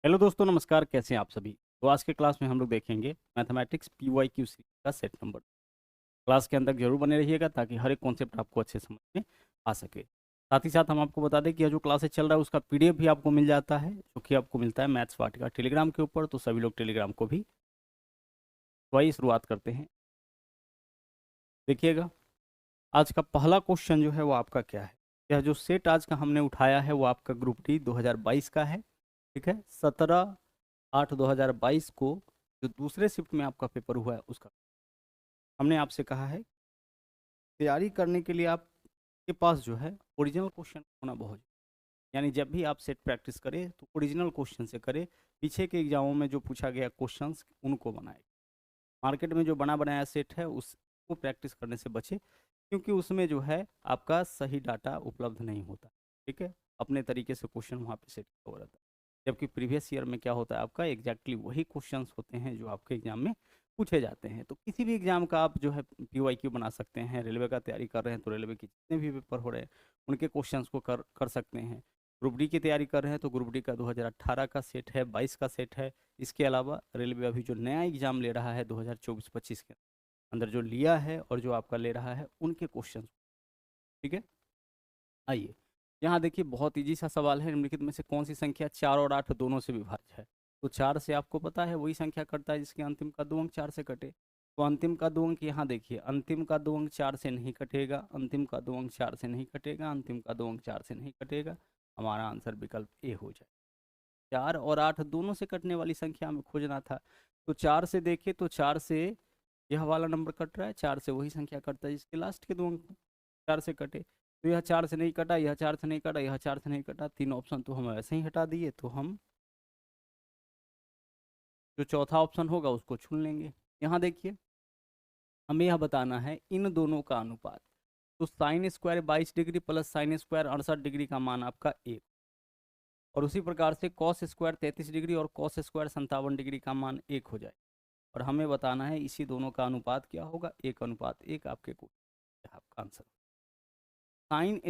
Hello दोस्तों, नमस्कार। कैसे हैं आप सभी? तो आज के क्लास में हम लोग देखेंगे मैथमेटिक्स PYQ सीरीज का सेट नंबर। क्लास के अंदर जरूर बने रहिएगा ताकि हर एक कॉन्सेप्ट आपको अच्छे समझ में आ सके। साथ ही साथ हम आपको बता दें कि यह जो क्लासेस चल रहा है उसका PDF भी आपको मिल जाता है, जो कि आपको मिलता है मैथ्स पार्ट का टेलीग्राम के ऊपर। तो सभी लोग टेलीग्राम को भी तो आइए शुरुआत करते हैं। देखिएगा, आज का पहला क्वेश्चन जो है वो आपका क्या है। यह जो सेट आज का हमने उठाया है वो आपका ग्रुप डी 2022 का है। ठीक है, 17/8/2022 को जो दूसरे शिफ्ट में आपका पेपर हुआ है उसका हमने आपसे कहा है तैयारी करने के लिए आपके पास जो है ओरिजिनल क्वेश्चन होना बहुत जरूरी है। यानी जब भी आप सेट प्रैक्टिस करें तो ओरिजिनल क्वेश्चन से करें। पीछे के एग्जामों में जो पूछा गया क्वेश्चंस उनको बनाए। मार्केट में जो बना बनाया सेट है उसको प्रैक्टिस करने से बचे, क्योंकि उसमें जो है आपका सही डाटा उपलब्ध नहीं होता। ठीक है, अपने तरीके से क्वेश्चन वहाँ पे सेट किया हुआ रहता है। जबकि प्रीवियस ईयर में क्या होता है, आपका एग्जैक्टली वही क्वेश्चंस होते हैं जो आपके एग्जाम में पूछे जाते हैं। तो किसी भी एग्जाम का आप जो है PYQ बना सकते हैं। रेलवे का तैयारी कर रहे हैं तो रेलवे के जितने भी पेपर हो रहे हैं उनके क्वेश्चंस को कर कर सकते हैं। ग्रुप डी की तैयारी कर रहे हैं तो ग्रुप डी का 2018 का सेट है, 22 का सेट है। इसके अलावा रेलवे अभी जो नया एग्जाम ले रहा है 2024-25 के अंदर जो लिया है और जो आपका ले रहा है उनके क्वेश्चन। ठीक है, आइए यहाँ देखिए, बहुत इजी सा सवाल है। निम्नलिखित में से कौन सी संख्या 4 और 8 दोनों से विभाज्य है? तो 4 से आपको पता है वही संख्या करता है जिसके अंतिम का दो अंक 4 से कटे। तो अंतिम का दो अंक यहाँ देखिए, अंतिम का दो अंक 4 से नहीं कटेगा, अंतिम का दो अंक 4 से नहीं कटेगा, अंतिम का दो अंक 4 से नहीं कटेगा। हमारा आंसर विकल्प ए हो जाए। 4 और 8 दोनों से कटने वाली संख्या हमें खोजना था। तो 4 से देखें तो 4 से यह वाला नंबर कट रहा है, 4 से वही संख्या कटता है जिसके लास्ट के दो अंक 4 से कटे। तो यह 4 से नहीं कटा, यह 4 से नहीं कटा, यह 4 से नहीं कटा, तीन ऑप्शन तो हम ऐसे ही हटा दिए। तो हम जो चौथा ऑप्शन होगा उसको चुन लेंगे। यहाँ देखिए, हमें यह बताना है इन दोनों का अनुपात। तो sine square 22 degree plus sine square 68 degree का मान आपका एक। और उसी प्रकार से कॉस स्क्वायर 33 डिग्री और कॉस स्क्वायर 57 डिग्री का मान एक हो जाए। और हमें बताना है इसी दोनों का अनुपात क्या होगा, 1:1 आपके को आपका आंसर। साइन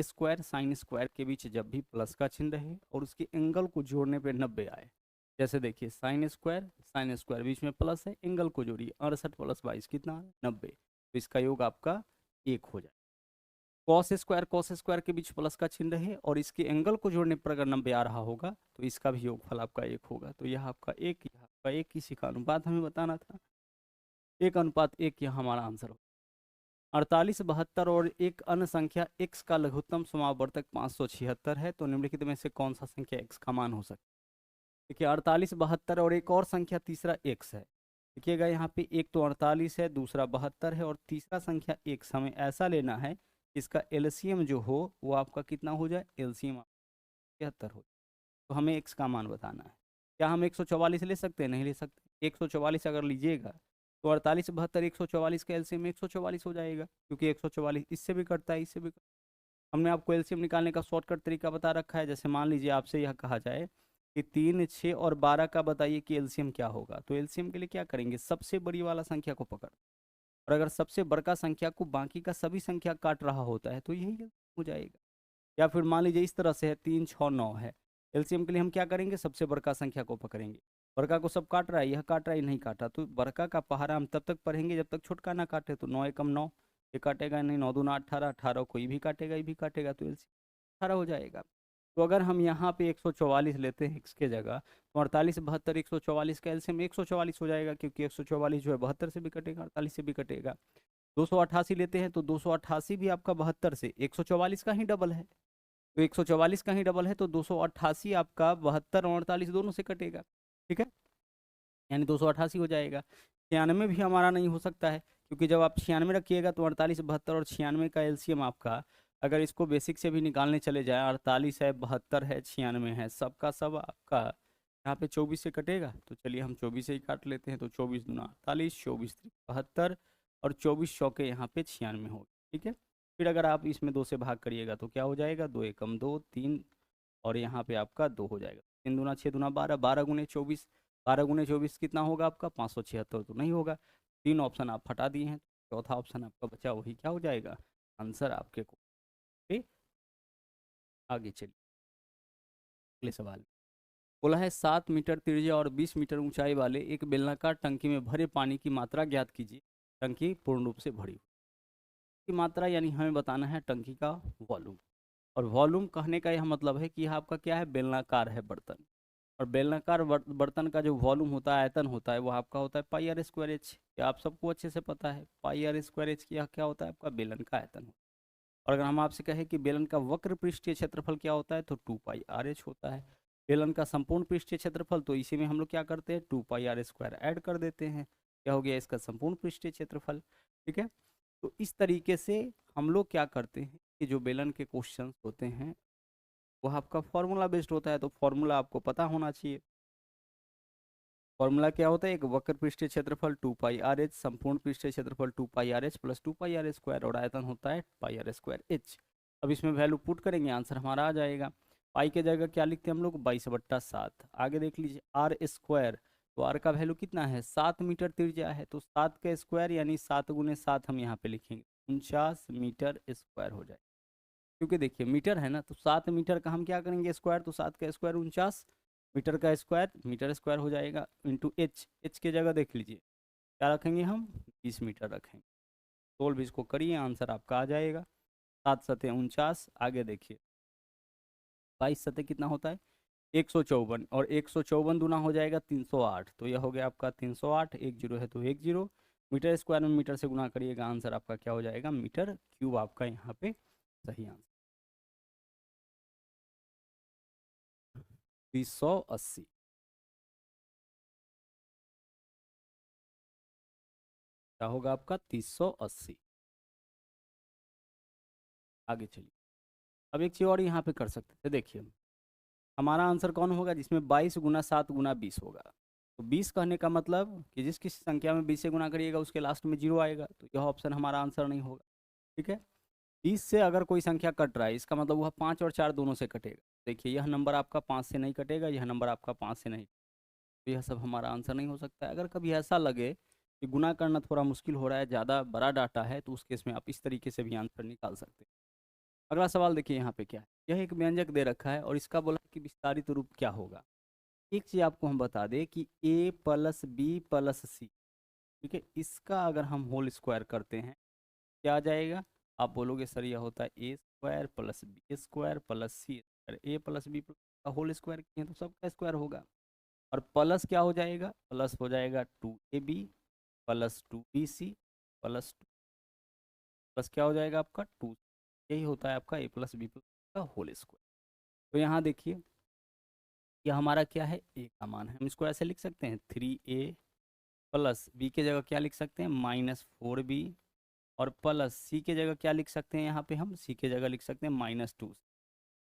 स्क्वायर के बीच जब भी प्लस का चिन्ह रहे और उसके एंगल को जोड़ने पे 90 आए। जैसे देखिए, साइन स्क्वायर बीच में प्लस है, एंगल को जोड़िए, 68 + 22 कितना है 90। तो इसका योग आपका एक हो जाए। कॉस स्क्वायर के बीच प्लस का चिन्ह रहे और इसके एंगल को जोड़ने पर अगर 90 आ रहा होगा तो इसका भी योगफल आपका एक होगा। तो यह आपका एक, यह आपका एक, इसी का अनुपात हमें बताना था। 1:1 यह हमारा आंसर हो। 48, 72 और एक अन्य संख्या x का लघुत्तम समावर्तक 576 है। तो निम्नलिखित में से कौन सा संख्या x का मान हो सकता है? देखिए, 48, 72 और एक और संख्या तीसरा x है। देखिएगा, यहाँ पे एक तो 48 है, दूसरा 72 है और तीसरा संख्या x। हमें ऐसा लेना है कि इसका एलसीएम जो हो वो आपका कितना हो जाए, एलसीएम 73 हो। तो हमें x का मान बताना है। क्या हम 144 ले सकते हैं? नहीं ले सकते। 144 अगर लीजिएगा तो 48, 72, 144 का एलसीएम 144 हो जाएगा, क्योंकि 144 इससे भी कटता है, इससे भी हमने आपको एलसीएम निकालने का शॉर्टकट तरीका बता रखा है। जैसे मान लीजिए आपसे यह कहा जाए कि 3, 6 और 12 का बताइए कि एलसीएम क्या होगा। तो एलसीएम के लिए क्या करेंगे, सबसे बड़ी वाला संख्या को पकड़, और अगर सबसे बड़का संख्या को बाकी का सभी संख्या काट रहा होता है तो यही हो जाएगा। या फिर मान लीजिए इस तरह से है, 3, 6, 9 है। एलसीएम के लिए हम क्या करेंगे, सबसे बड़का संख्या को पकड़ेंगे। बड़का को सब काट रहा है, यह काट रहा है, नहीं काटा, तो बड़का का पहाड़ा हम तब तक पढ़ेंगे जब तक छोटका ना काटे। तो 9 एकम 9, ये काटेगा नहीं, 9 दूना 18, 18 कोई भी काटेगा, ये भी काटेगा, तो एलसीएम 18 हो जाएगा। तो अगर हम यहाँ पे 144 लेते हैं x के जगह, तो 48, 72, 144 का एलसीएम 144 हो जाएगा, क्योंकि 144 जो है 72 से भी कटेगा, 48 से भी कटेगा। 288 लेते हैं तो 288 भी आपका 72 से 144 का ही डबल है। तो 144 का ही डबल है तो 288 आपका 72 और 48 दोनों से कटेगा। ठीक है, यानी 288 हो जाएगा। 96 भी हमारा नहीं हो सकता है, क्योंकि जब आप 96 रखिएगा तो 48, 72 और 96 का एलसीएम आपका, अगर इसको बेसिक से भी निकालने चले जाए, 48 है, 72 है, 96 है, सबका सब आपका यहाँ पे 24 से कटेगा। तो चलिए हम 24 से ही काट लेते हैं। तो 24 दूना 48, 24 72 और 24 चौके यहाँ पे 96 हो। ठीक है, फिर अगर आप इसमें 2 से भाग करिएगा तो क्या हो जाएगा, 2 एकम 2, 3 और यहाँ पे आपका 2 हो जाएगा। 3 दूना 6 दूना 12, 12 × 24, 12 × 24 कितना होगा आपका 576, तो नहीं होगा। 3 ऑप्शन आप हटा दिए हैं, चौथा ऑप्शन आपका बचा, वही क्या हो जाएगा, आंसर आपके को। ठीक, आगे चलिए अगले सवाल। बोला है 7 मीटर त्रिज्या और 20 मीटर ऊंचाई वाले एक बेलनाकार टंकी में भरे पानी की मात्रा ज्ञात कीजिए। टंकी पूर्ण रूप से भरी की मात्रा यानी हमें बताना है टंकी का वॉल्यूम। और वॉल्यूम कहने का यह मतलब है कि यह आपका क्या है, बेलनाकार है बर्तन। और बेलनाकार बर्तन का जो वॉल्यूम होता है, आयतन होता है, वो आपका होता है पाई आर स्क्वायर एच। क्या आप सबको अच्छे से पता है पाई आर स्क्वायर एच क्या क्या होता है, आपका बेलन का आयतन होता है। और अगर हम आपसे कहें कि बेलन का वक्र पृष्ठीय क्षेत्रफल क्या होता है, तो 2 पाई आर एच होता है। बेलन का संपूर्ण पृष्ठीय क्षेत्रफल, तो इसी में हम लोग क्या करते हैं, 2 पाई आर स्क्वायर ऐड कर देते हैं, क्या हो गया इसका संपूर्ण पृष्ठीय क्षेत्रफल। ठीक है, तो इस तरीके से हम लोग क्या करते हैं कि जो बेलन के क्वेश्चंस होते हैं वो आपका फॉर्मूला बेस्ड होता है, तो फॉर्मूला आपको पता होना चाहिए। फॉर्मूला क्या होता है, एक वक्र पृष्ठीय क्षेत्रफल 2 पाई आर एच, संपूर्ण पृष्ठीय क्षेत्रफल 2 pi R H plus 2 pi R square, और आयतन होता है पाई आर स्क्वायर एच। अब इसमें वैल्यू पुट करेंगे, आंसर हमारा आ जाएगा। पाई के जगह क्या लिखते हैं हम लोग, 22/7। आगे देख लीजिए आर स्क्वायर, तो आर का वैल्यू कितना है, 7 मीटर त्रिज्या है, तो 7 का स्क्वायर यानी 7 × 7 हम यहाँ पे लिखेंगे, 49 मीटर स्क्वायर हो जाए। क्योंकि देखिए मीटर है ना, तो 7 मीटर का हम क्या करेंगे स्क्वायर, तो 7 का स्क्वायर 49, मीटर का स्क्वायर मीटर स्क्वायर हो जाएगा, इंटू एच। एच की जगह देख लीजिए क्या रखेंगे हम, 20 मीटर रखेंगे। 16 को करिए, आंसर आपका आ जाएगा 7×7 = 49। आगे देखिए 22 कितना होता है, 154, और 154 दूना हो जाएगा 308, तो यह हो गया आपका 308। 1 0 है तो 1 0, मीटर स्क्वायर में मीटर से गुना करिएगा, आंसर आपका क्या हो जाएगा, मीटर क्यूब आपका यहाँ पे सही आंसर। 380 क्या होगा आपका, 380। आगे चलिए, अब एक चीज और यहाँ पे कर सकते थे, देखिए हमारा आंसर कौन होगा, जिसमें 22 × 7 × 20 होगा। तो 20 कहने का मतलब कि जिस किसी संख्या में 20 से गुना करिएगा उसके लास्ट में 0 आएगा, तो यह ऑप्शन हमारा आंसर नहीं होगा। ठीक है, 20 से अगर कोई संख्या कट रहा है, इसका मतलब वह 5 और 4 दोनों से कटेगा। देखिए यह नंबर आपका 5 से नहीं कटेगा, यह नंबर आपका 5 से नहीं, तो यह सब हमारा आंसर नहीं हो सकता है। अगर कभी ऐसा लगे कि गुना करना थोड़ा मुश्किल हो रहा है, ज़्यादा बड़ा डाटा है, तो उस केस में आप इस तरीके से भी आंसर निकाल सकते हैं। अगला सवाल देखिए यहाँ पे क्या है, यह एक व्यंजक दे रखा है और इसका बोला कि विस्तारित रूप क्या होगा। एक चीज़ आपको हम बता दें कि a + b + c, ठीक है, इसका अगर हम होल स्क्वायर करते हैं क्या आ जाएगा, आप बोलोगे सर यह होता है a² + b² + c²। a + b का होल स्क्वायर किए तो सबका स्क्वायर होगा, और प्लस क्या हो जाएगा, प्लस हो जाएगा 2ab + 2bc + 2 प्लस क्या हो जाएगा आपका 2। यही होता है आपका a + b का होल स्क्वायर। तो यहाँ देखिए यह हमारा क्या है, a का मान है, हम इसको ऐसे लिख सकते हैं 3a प्लस b के जगह क्या लिख सकते हैं, -4b, और प्लस c के जगह क्या लिख सकते हैं, यहाँ पे हम c के जगह लिख सकते हैं -2।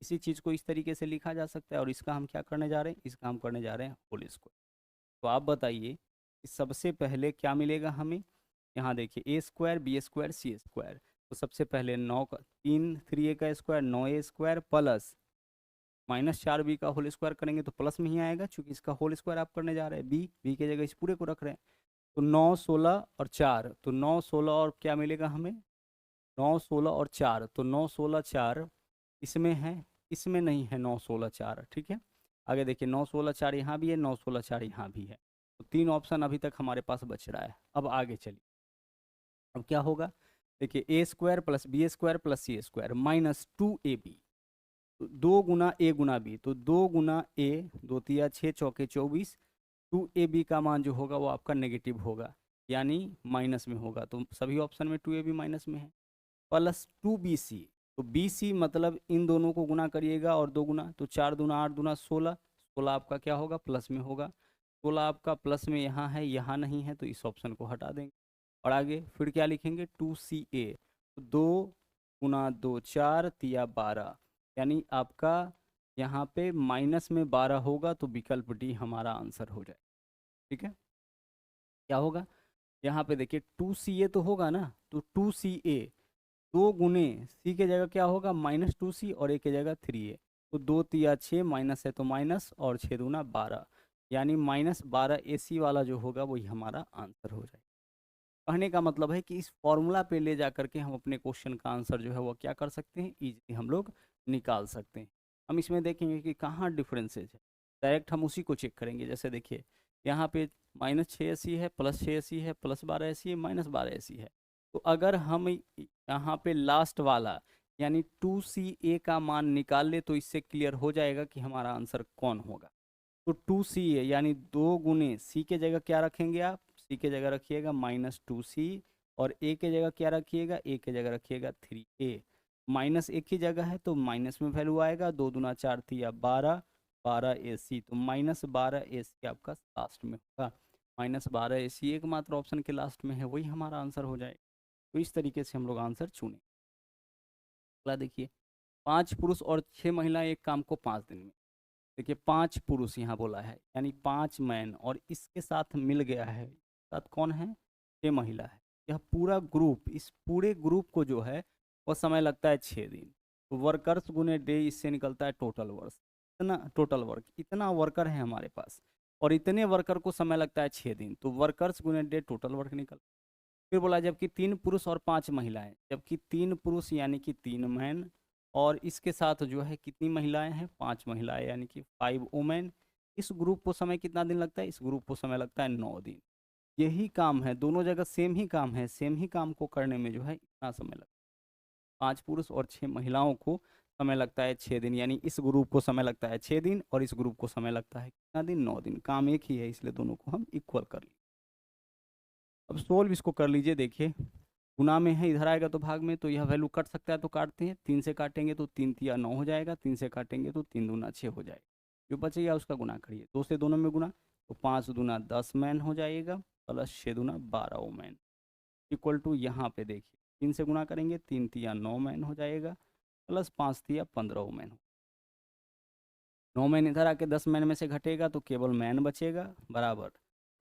इसी चीज़ को इस तरीके से लिखा जा सकता है, और इसका हम क्या करने जा रहे हैं, इसका हम करने जा रहे हैं होल स्क्वायर। तो आप बताइए कि सबसे पहले क्या मिलेगा हमें, यहाँ देखिए a² b² c²। तो सबसे पहले 9 का 3a का स्क्वायर 9a² प्लस -4b का होल स्क्वायर करेंगे तो प्लस में ही आएगा, चूंकि इसका होल स्क्वायर आप करने जा रहे हैं, बी के जगह इस पूरे को रख रहे हैं। तो 9 16 और 4, तो 9 16 और क्या मिलेगा हमें, 9 16 और 4, तो 9 16 4 इसमें है, इसमें नहीं है 9 16 4। ठीक है, आगे देखिए 9 16 4 यहाँ भी है, 9 16 4 यहाँ भी है, तो 3 ऑप्शन अभी तक हमारे पास बच रहा है। अब आगे चलिए, अब क्या होगा, देखिए a² + b² + c² -2ab, तो 2 × a × b, तो 2 × a, 2 × 6 = 24। 2ab का मान जो होगा वो आपका नेगेटिव होगा, यानी माइनस में होगा, तो सभी ऑप्शन में 2ab माइनस में है, प्लस 2bc। तो bc मतलब इन दोनों को गुना करिएगा और 2 गुना, तो 4 दूना 8 दूना 16, 16 आपका क्या होगा, प्लस में होगा। 16 आपका प्लस में यहाँ है, यहाँ नहीं है, तो इस ऑप्शन को हटा देंगे। और आगे फिर क्या लिखेंगे, 2ca, तो 2 × 2 4 × 12, यानी आपका यहाँ पे माइनस में 12 होगा, तो विकल्प डी हमारा आंसर हो जाए। ठीक है, क्या होगा, यहाँ पे देखिए 2ca तो होगा ना, तो 2ca 2 गुने सी के जगह क्या होगा, -2c, और a के जगह 3a, तो 2 × 6 माइनस है तो माइनस, और 6 दूना 12, यानी -12ac वाला जो होगा वही हमारा आंसर हो जाएगा। कहने का मतलब है कि इस फॉर्मूला पे ले जा करके हम अपने क्वेश्चन का आंसर जो है वो क्या कर सकते हैं, इजीली हम लोग निकाल सकते हैं। हम इसमें देखेंगे कि कहाँ डिफरेंसेज है। डायरेक्ट हम उसी को चेक करेंगे। जैसे देखिए यहाँ पे -680 है, +680 है, +1280 है, -1280 है। तो अगर हम यहाँ पे लास्ट वाला यानी 2CA का मान निकाल ले तो इससे क्लियर हो जाएगा कि हमारा आंसर कौन होगा। तो 2CA यानी 2 गुने C के जगह क्या रखेंगे आप, C के जगह रखिएगा -2C, और A के जगह क्या रखिएगा, A के जगह रखिएगा 3A। माइनस एक ही जगह है तो माइनस में वैल्यू आएगा, 2 दूना 4 तिया 12, 12AC, तो -12AC आपका लास्ट में होगा। -12AC एकमात्र ऑप्शन के लास्ट में है, वही हमारा आंसर हो जाएगा। तो इस तरीके से हम लोग आंसर चुने। अगला देखिए, 5 पुरुष और 6 महिलाएं एक काम को 5 दिन में। देखिए 5 पुरुष यहाँ बोला है यानी 5 मैन, और इसके साथ मिल गया है, साथ कौन है, 6 महिला है। यह पूरा ग्रुप, इस पूरे ग्रुप को जो है वो समय लगता है 6 दिन। तो वर्कर्स गुने डे, इससे निकलता है टोटल वर्क। इतना टोटल वर्क, इतना वर्कर है हमारे पास और इतने वर्कर को समय लगता है 6 दिन, तो वर्कर्स गुने डे टोटल वर्क निकल। फिर बोला जबकि 3 पुरुष और 5 महिलाएं, जबकि 3 पुरुष यानी कि 3 मैन, और इसके साथ जो है कितनी महिलाएं हैं, 5 महिलाएं यानी कि 5 वुमेन। इस ग्रुप को समय कितना दिन लगता है, इस ग्रुप को समय लगता है 9 दिन। यही काम है, दोनों जगह सेम ही काम है, सेम ही काम को करने में जो है इतना समय लगता है। 5 पुरुष और 6 महिलाओं को समय लगता है 6 दिन, यानी इस ग्रुप को समय लगता है 6 दिन और इस ग्रुप को समय लगता है कितना दिन, 9 दिन। काम एक ही है, इसलिए दोनों को हम इक्वल कर लिए। अब सोल्व इसको कर लीजिए। देखिए गुना में है, इधर आएगा तो भाग में, तो यह वैल्यू कट सकता है तो काटते हैं। 3 से काटेंगे तो 3 तिया 9 हो जाएगा, 3 से काटेंगे तो 3 दूना 6 हो जाएगा। जो बचेगा उसका गुना करिए, 2 से दोनों में गुना, तो 5 दूना 10 मैन हो जाएगा, प्लस 6 दूना 12 वुमेन, इक्वल टू यहाँ पे देखिए 3 से गुना करेंगे, 3 तिया 9 मैन हो जाएगा, प्लस 5 तिया 15 वुमेन। 9 मैन इधर आके 10 मैन में से घटेगा तो केवल मैन बचेगा, बराबर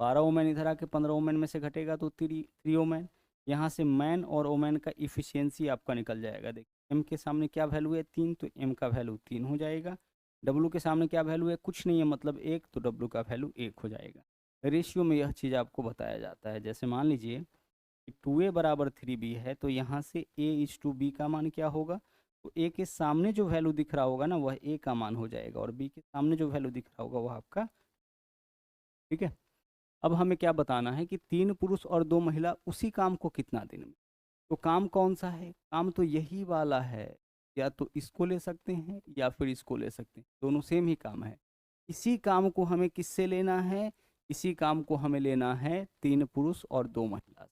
12 वुमेन इधर आके 15 वुमेन में से घटेगा तो 3 वुमेन। यहाँ से मैन और वुमेन का इफिशियंसी आपका निकल जाएगा। देखिए एम के सामने क्या वैल्यू है, 3, तो एम का वैल्यू 3 हो जाएगा। डब्लू के सामने क्या वैल्यू है, कुछ नहीं है मतलब 1, तो डब्लू का वैल्यू 1 हो जाएगा। रेशियो में यह चीज़ आपको बताया जाता है। जैसे मान लीजिए 2A बराबर 3B है, तो यहाँ से A/B का मान क्या होगा, तो A के सामने जो वैल्यू दिख रहा होगा ना वह A का मान हो जाएगा, और B के सामने जो वैल्यू दिख रहा होगा वह आपका, ठीक है। अब हमें क्या बताना है कि 3 पुरुष और 2 महिला उसी काम को कितना दिन में। तो काम कौन सा है, काम तो यही वाला है, या तो इसको ले सकते हैं या फिर इसको ले सकते हैं, दोनों सेम ही काम है। इसी काम को हमें किससे लेना है, इसी काम को हमें लेना है 3 पुरुष और 2 महिला।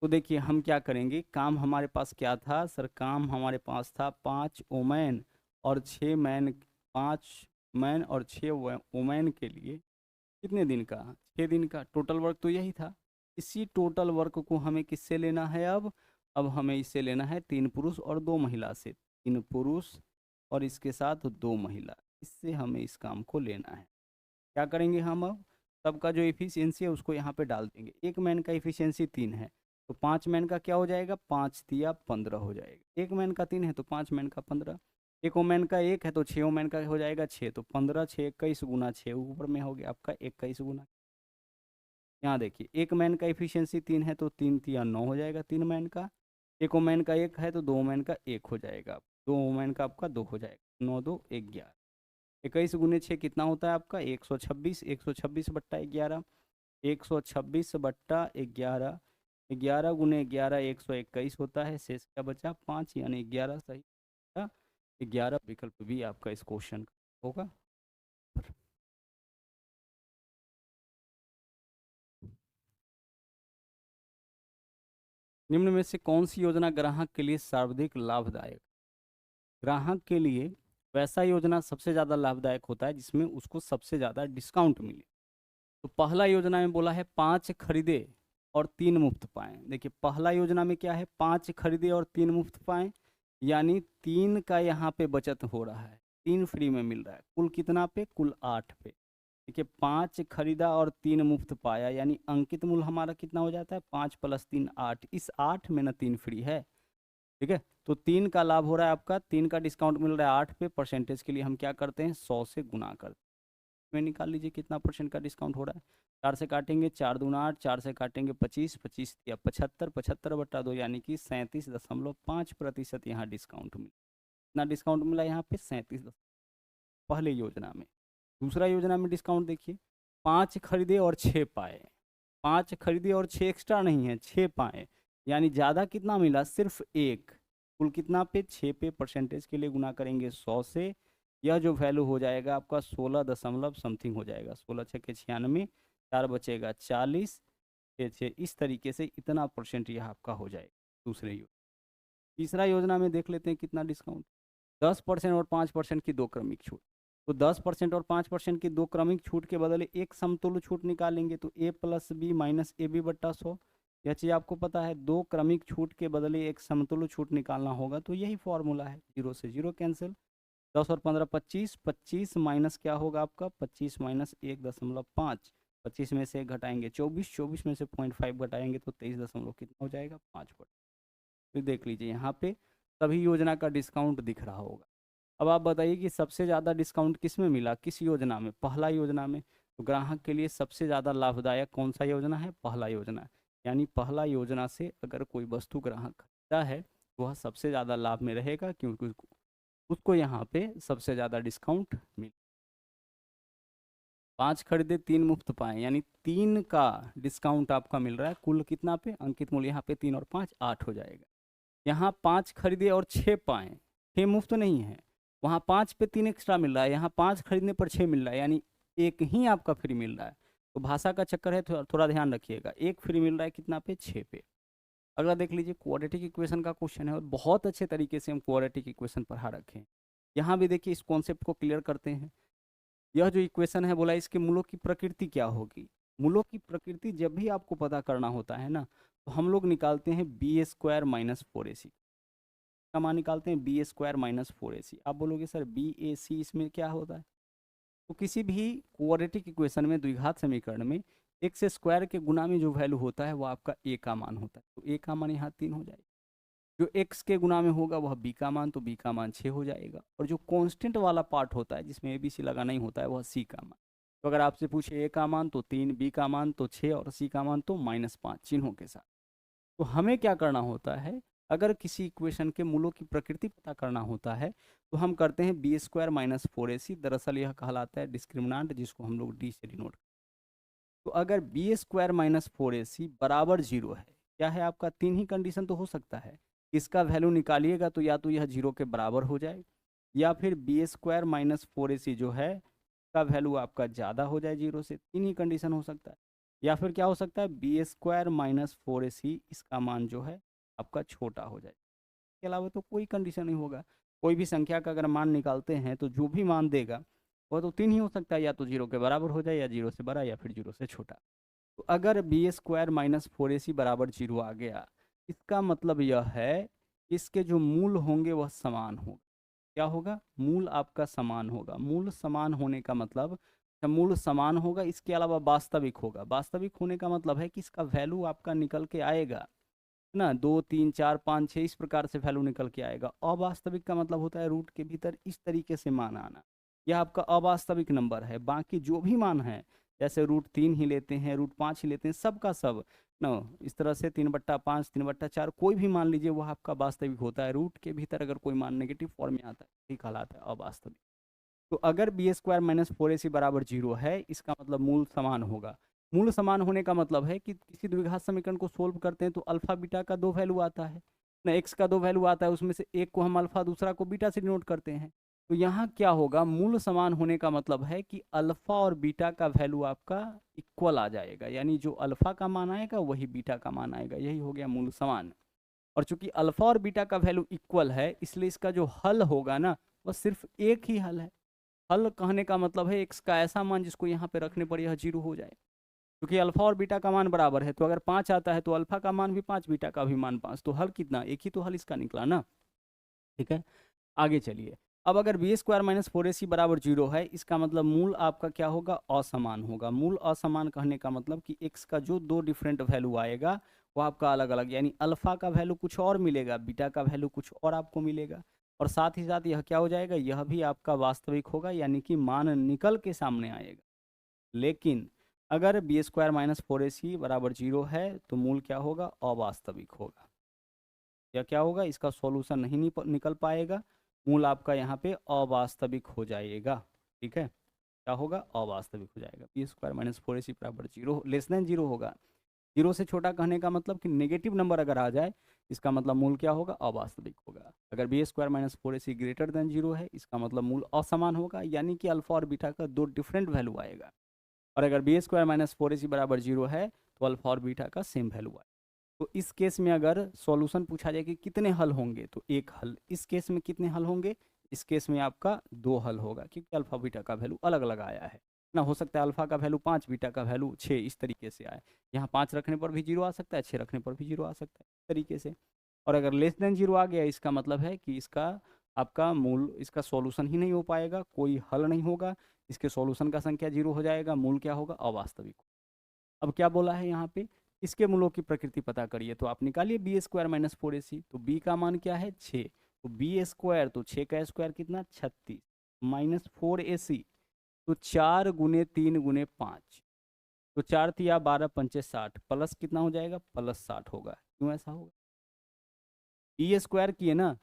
तो देखिए हम क्या करेंगे, काम हमारे पास क्या था सर, काम हमारे पास था 5 वुमेन और 6 मैन, 5 मैन और 6 वुमेन के लिए कितने दिन का, 6 दिन का टोटल वर्क तो यही था। इसी टोटल वर्क को हमें किससे लेना है, अब हमें इससे लेना है 3 पुरुष और 2 महिला से। 3 पुरुष और इसके साथ 2 महिला, इससे हमें इस काम को लेना है। क्या करेंगे हम, अब सबका जो इफिशियंसी है उसको यहाँ पे डाल देंगे। एक मैन का इफिशियंसी 3 है, तो 5 मैन का क्या हो जाएगा, 5 तिया 15 हो जाएगा। एक मैन का 3 है तो 5 मैन का 15, एक ओमैन का 1 है तो 6 ओमैन का हो जाएगा 6, तो 15 6 21 गुना 6, ऊपर में हो गया आपका 21 गुना। यहाँ देखिए एक मैन का इफिशियंसी 3 है तो 3 तिया 9 हो जाएगा 3 मैन का, एक ओमैन का 1 है तो 2 ओमैन का 1 हो जाएगा, 2 ओमैन का आपका 2 हो जाएगा, 9 2 11, 21 गुने 6 कितना होता है आपका 126, 126 बट्टा 11, 126 बट्टा 11, 11 गुने 11 121 होता है, शेष क्या बचा 5, यानी 11 सही, 11 विकल्प भी आपका इस क्वेश्चन का होगा। निम्न में से कौन सी योजना ग्राहक के लिए सर्वाधिक लाभदायक, ग्राहक के लिए वैसा योजना सबसे ज़्यादा लाभदायक होता है जिसमें उसको सबसे ज़्यादा डिस्काउंट मिले। तो पहला योजना में बोला है 5 खरीदे और 3 मुफ्त पाएँ। देखिए पहला योजना में क्या है, 5 खरीदे और 3 मुफ्त पाएँ, यानी 3 का यहाँ पे बचत हो रहा है, 3 फ्री में मिल रहा है, कुल कितना पे, कुल 8 पे। देखिए 5 खरीदा और 3 मुफ्त पाया, यानी अंकित मूल्य हमारा कितना हो जाता है, 5 + 3 8, इस 8 में ना 3 फ्री है, ठीक है। तो 3 का लाभ हो रहा है आपका, 3 का डिस्काउंट मिल रहा है 8 पे, परसेंटेज के लिए हम क्या करते हैं 100 से गुना करते हैं। में निकाल लीजिए कितना परसेंट का डिस्काउंट हो रहा है, 4 से काटेंगे 4 दूना 8, 4 से काटेंगे 25, 25 या 75, 75 बट्टा 2 यानी कि 37.5% यहाँ डिस्काउंट मिला। कितना डिस्काउंट मिला यहाँ पे 37, पहले योजना में। दूसरा योजना में डिस्काउंट देखिए, 5 खरीदे और 6 पाए, 5 खरीदे और 6 एक्स्ट्रा नहीं है, 6 पाए, यानी ज़्यादा कितना मिला, सिर्फ एक। कुल कितना पे, 6 पे, परसेंटेज के लिए गुना करेंगे 100 से, यह जो वैल्यू हो जाएगा आपका 16 दशमलव समथिंग हो जाएगा, 16 छक्के 96, 4 बचेगा 40, 6 इस तरीके से इतना परसेंट यह आपका हो जाएगा दूसरे योजना। तीसरा योजना में देख लेते हैं कितना डिस्काउंट, 10% और 5% की दो क्रमिक छूट। तो 10% और 5% की दो क्रमिक छूट के बदले एक समतुल्य छूट निकालेंगे, तो a plus B minus A B बट्टा 100। यह चीज़ आपको पता है, दो क्रमिक छूट के बदले एक समतुल्य छूट निकालना होगा, तो यही फॉर्मूला है, 0 से 0 कैंसिल, 10 और 15 25, 25 माइनस क्या होगा आपका, 25 माइनस 1.5, 25 में से एक घटाएंगे 24, 24 में से 0.5 घटाएंगे तो 23 दशमलव कितना हो जाएगा, 5%। तो देख लीजिए यहाँ पे सभी योजना का डिस्काउंट दिख रहा होगा। अब आप बताइए कि सबसे ज़्यादा डिस्काउंट किस में मिला, किस योजना में, पहला योजना में। तो ग्राहक के लिए सबसे ज़्यादा लाभदायक कौन सा योजना है, पहला योजना। यानी पहला योजना से अगर कोई वस्तु ग्राहक खरीदता है तो वह सबसे ज़्यादा लाभ में रहेगा, क्योंकि उसको यहाँ पे सबसे ज़्यादा डिस्काउंट मिला। 5 खरीदे 3 मुफ्त पाए, यानी 3 का डिस्काउंट आपका मिल रहा है। कुल कितना पे, अंकित मूल्य यहाँ पे 3 और 5 8 हो जाएगा। यहाँ 5 खरीदे और 6 पाए, 6 मुफ्त नहीं है, वहाँ 5 पे 3 एक्स्ट्रा मिल रहा है, यहाँ 5 खरीदने पर 6 मिल रहा है, यानी एक ही आपका फ्री मिल रहा है। तो भाषा का चक्कर है, थोड़ा ध्यान रखिएगा, एक फ्री मिल रहा है कितना पे, 6 पे। अगला देख लीजिए, क्वाड्रेटिक इक्वेशन का क्वेश्चन है और बहुत अच्छे तरीके से हम क्वाड्रेटिक इक्वेशन पढ़ा रखे हैं। यहाँ भी देखिए इस कॉन्सेप्ट को क्लियर करते हैं। यह जो इक्वेशन है बोला, इसके मूलों की प्रकृति क्या होगी। मूलों की प्रकृति जब भी आपको पता करना होता है ना, तो हम लोग निकालते हैं बी स्क्वायर माइनस 4ac का मान निकालते हैं, बी स्क्वायर माइनस 4ac। आप बोलोगे सर बी ए सी इसमें क्या होता है। तो किसी भी क्वाड्रेटिक इक्वेशन में, द्विघात समीकरण में, एक्स स्क्वायर के गुना में जो वैल्यू होता है वो आपका ए का मान होता है, तो ए का मान यहाँ 3 हो जाएगा। जो एक्स के गुना में होगा वह बी का मान, तो बी का मान 6 हो जाएगा। और जो कांस्टेंट वाला पार्ट होता है जिसमें ए बी सी लगा नहीं होता है, वह सी का मान। तो अगर आपसे पूछे ए का मान तो 3, बी का मान तो 6 और सी का मान तो -5 चिन्हों के साथ। तो हमें क्या करना होता है, अगर किसी इक्वेशन के मूलों की प्रकृति पता करना होता है तो हम करते हैं बी स्क्वायर माइनस 4ac। दरअसल यह कहलाता है डिस्क्रिमिनांट, जिसको हम लोग डी से डिनोट। तो अगर बी स्क्वायर माइनस 4ac बराबर 0 है, क्या है आपका, 3 ही कंडीशन तो हो सकता है। इसका वैल्यू निकालिएगा तो या तो यह 0 के बराबर हो जाए, या फिर बी स्क्वायर माइनस 4ac जो है का वैल्यू आपका ज़्यादा हो जाए 0 से। 3 ही कंडीशन हो सकता है। या फिर क्या हो सकता है, बी स्क्वायर माइनस 4ac इसका मान जो है आपका छोटा हो जाए। इसके अलावा तो कोई कंडीशन नहीं होगा। कोई भी संख्या का अगर मान निकालते हैं तो जो भी मान देगा वह तो 3 ही हो सकता है, या तो 0 के बराबर हो जाए, या 0 से बड़ा, या फिर 0 से छोटा। तो अगर बी स्क्वायर माइनस 4ac बराबर 0 आ गया, इसका मतलब यह है इसके जो मूल होंगे वह समान होगा। क्या होगा, मूल आपका समान होगा। मूल समान होने का मतलब, मूल समान होगा, इसके अलावा वास्तविक होगा। वास्तविक होने का मतलब है कि इसका वैल्यू आपका निकल के आएगा ना, 2 3 4 5 6 इस प्रकार से वैल्यू निकल के आएगा। अवास्तविक का मतलब होता है रूट के भीतर इस तरीके से मान आना, यह आपका अवास्तविक नंबर है। बाकी जो भी मान है, जैसे रूट 3 ही लेते हैं, रूट 5 ही लेते हैं, सब का सब ना इस तरह से 3/5 3/4 कोई भी मान लीजिए वह आपका वास्तविक होता है। रूट के भीतर अगर कोई मान नेगेटिव फॉर्म में आता है ठीक कहलाता है अवास्तविक। तो अगर बी स्क्वायर माइनस 4ac बराबर 0 है, इसका मतलब मूल समान होगा। मूल समान होने का मतलब है कि किसी द्विघात समीकरण को सोल्व करते हैं तो अल्फा बीटा का 2 वैल्यू आता है ना, एक्स का 2 वैल्यू आता है, उसमें से एक को हम अल्फा दूसरा को बीटा से डिनोट करते हैं। तो यहाँ क्या होगा, मूल समान होने का मतलब है कि अल्फा और बीटा का वैल्यू आपका इक्वल आ जाएगा, यानी जो अल्फा का मान आएगा वही बीटा का मान आएगा, यही हो गया मूल समान। और चूंकि अल्फा और बीटा का वैल्यू इक्वल है, इसलिए इसका जो हल होगा ना वह सिर्फ एक ही हल है। हल कहने का मतलब है एक्स का ऐसा मान जिसको यहाँ पे रखने पर यह 0 हो जाए। क्योंकि अल्फा और बीटा का मान बराबर है, तो अगर 5 आता है तो अल्फा का मान भी 5, बीटा का भी मान 5, तो हल कितना, एक ही तो हल इसका निकला ना। ठीक है, आगे चलिए। अब अगर बी स्क्वायर माइनस 4ac बराबर 0 है, इसका मतलब मूल आपका क्या होगा, असमान होगा। मूल असमान कहने का मतलब कि एक्स का जो 2 डिफरेंट वैल्यू आएगा वो आपका अलग अलग, यानी अल्फा का वैल्यू कुछ और मिलेगा, बीटा का वैल्यू कुछ और आपको मिलेगा। और साथ ही साथ यह क्या हो जाएगा, यह भी आपका वास्तविक होगा, यानी कि मान निकल के सामने आएगा। लेकिन अगर बी स्क्वायर माइनस 4ac बराबर 0 है तो मूल क्या होगा, अवास्तविक होगा। या क्या होगा, इसका सॉल्यूशन नहीं निकल पाएगा, मूल आपका यहाँ पे अवास्तविक हो जाएगा। ठीक है, क्या होगा, अवास्तविक हो जाएगा। बी स्क्वायर माइनस 4ac बराबर 0 लेस देन 0 होगा। 0 से छोटा कहने का मतलब कि नेगेटिव नंबर अगर आ जाए इसका मतलब मूल क्या होगा, अवास्तविक होगा। अगर B square minus 4ac greater than 0 है इसका मतलब मूल असमान होगा, यानी कि अल्फा और बीटा का दो डिफरेंट वैल्यू आएगा। और अगर बी स्क्वायर माइनस 4ac बराबर 0 है तो अल्फा और बीटा का सेम वैल्यू आएगा। तो इस केस में अगर सॉल्यूशन पूछा जाए कि कितने हल होंगे तो एक हल। इस केस में कितने हल होंगे, इस केस में आपका दो हल होगा, क्योंकि अल्फा बीटा का वैल्यू अलग अलग आया है ना। हो सकता है अल्फा का वैल्यू 5, बीटा का वैल्यू 6, इस तरीके से आए। यहाँ 5 रखने पर भी 0 आ सकता है, 6 रखने पर भी 0 आ सकता है, इस तरीके से। और अगर लेस देन 0 आ गया इसका मतलब है कि इसका आपका मूल, इसका सॉल्यूशन ही नहीं हो पाएगा, कोई हल नहीं होगा, इसके सॉल्यूशन का संख्या 0 हो जाएगा, मूल क्या होगा, अवास्तविक। अब क्या बोला है यहाँ पे, इसके मूलों की प्रकृति पता करिए। तो आप निकालिए बी स्क्वायर माइनस 4ac। तो बी का मान क्या है, 6। तो बी स्क्वायर तो 6 का स्क्वायर कितना, 36, माइनस 4ac तो 4 गुने 3 गुने 5, तो 4 तिया 12 पंचे 60, प्लस कितना हो जाएगा, प्लस 60 होगा। क्यों ऐसा होगा, बी स्क्वायर किए ना,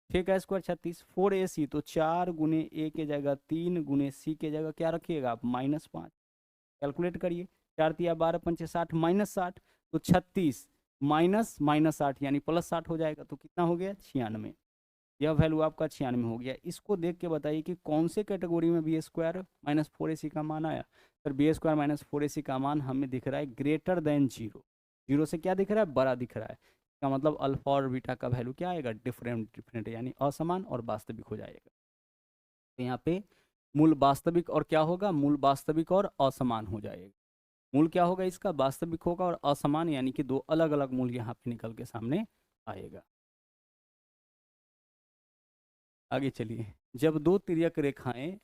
6 का स्क्वायर 36, 4ac तो 4 गुने ए के जगह 3 गुने सी के जगह क्या रखिएगा आप, -5। कैलकुलेट करिए, 4 तिया 12 पंचे 60 माइनस 60, तो 36 माइनस माइनस 60 यानी प्लस 60 हो जाएगा। तो कितना हो गया, 96। यह वैल्यू आपका 96 हो गया। इसको देख के बताइए कि कौन से कैटेगरी में बी स्क्वायर माइनस 4ac का मान आया। Sir B square minus 4ac का मान हमें दिख रहा है ग्रेटर देन 0। 0 से क्या दिख रहा है, बड़ा दिख रहा है। इसका मतलब अल्फा और बीटा का वैल्यू क्या आएगा, डिफरेंट डिफरेंट, यानी असमान और वास्तविक हो जाएगा। तो यहाँ पे मूल वास्तविक और क्या होगा, मूल वास्तविक और असमान हो जाएगा। मूल क्या होगा इसका, वास्तविक होगा और असमान, यानी कि दो अलग अलग मूल यहाँ पे निकल के सामने आएगा। आगे चलिए, जब दो तिर्यक रेखाएं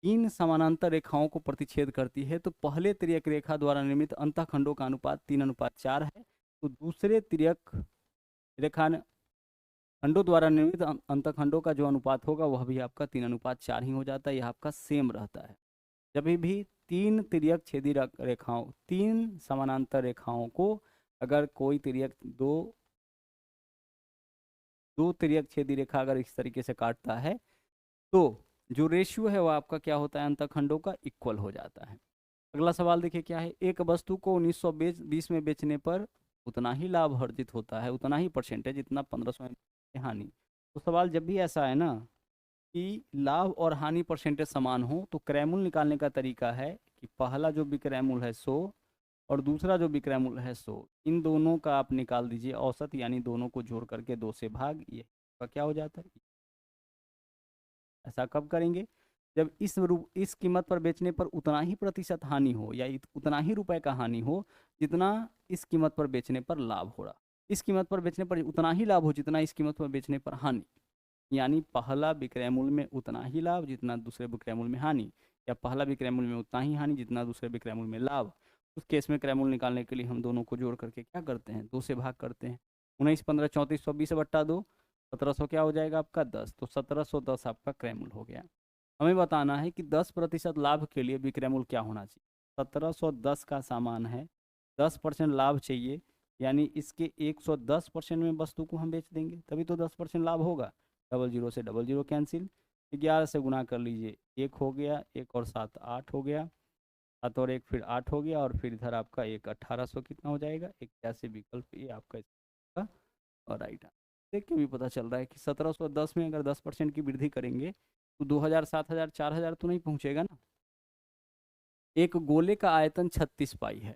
तीन समानांतर रेखाओं को प्रतिच्छेद करती है तो पहले तिर्यक रेखा द्वारा निर्मित अंतःखंडों का अनुपात 3:4 है, तो दूसरे तिर्यक रेखा खंडों द्वारा निर्मित अंतःखंडों का जो अनुपात होगा वह भी आपका 3:4 ही हो जाता है। यह आपका सेम रहता है। जब भी तीन तिर्यक छेदी रेखाओं, तीन समानांतर रेखाओं को अगर कोई तिर्यक दो तिर्यक छेदी रेखा अगर इस तरीके से काटता है तो जो रेशियो है वो आपका क्या होता है, अंतःखंडों का इक्वल हो जाता है। अगला सवाल देखिए क्या है, एक वस्तु को 1920 में बेचने पर उतना ही लाभ अर्जित होता है, उतना ही परसेंटेज, जितना 1500 में हानि। तो सवाल जब भी ऐसा है ना कि लाभ और हानि परसेंटेज समान हो तो क्रयमूल निकालने का तरीका है कि पहला जो विक्रयमूल है 100 और दूसरा जो विक्रयमूल है 100, इन दोनों का आप निकाल दीजिए औसत, यानी दोनों को जोड़ करके 2 से भाग, ये क्या हो जाता है। ऐसा कब करेंगे, जब इस कीमत पर बेचने पर उतना ही प्रतिशत हानि हो या उतना ही रुपए का हानि हो जितना इस कीमत पर बेचने पर लाभ हो रहा। इस कीमत पर बेचने पर उतना ही लाभ हो जितना इस कीमत पर बेचने पर हानि, यानी पहला विक्रय मूल्य में उतना ही लाभ जितना दूसरे विक्रय मूल्य में हानि, या पहला विक्रय मूल्य में उतना ही हानि जितना दूसरे विक्रय मूल्य में लाभ। उस केस में क्रय मूल्य निकालने के लिए हम दोनों को जोड़ करके क्या करते हैं, 2 से भाग करते हैं। 19, 15, 34, 120 बट्टा 2, 1700 क्या हो जाएगा आपका 10, तो 1710 आपका क्रय मूल्य हो गया। हमें बताना है कि 10% लाभ के लिए विक्रय मूल्य क्या होना चाहिए। 1710 का सामान है, 10% लाभ चाहिए, यानी इसके 110% में वस्तु को हम बेच देंगे, तभी तो 10% लाभ होगा। 00 से 00 कैंसिल, 11 से गुना कर लीजिए, 1 हो गया, 1 और 7 8 हो गया, 7 और 1 फिर 8 हो गया, और फिर इधर आपका 1 1800 कितना हो जाएगा, 81 विकल्प ये आपका इसका और राइट आंसर। देख के भी पता चल रहा है कि 1710 में अगर 10% की वृद्धि करेंगे तो 2000, 7000, 4000 तो नहीं पहुंचेगा ना। एक गोले का आयतन 36 पाई है,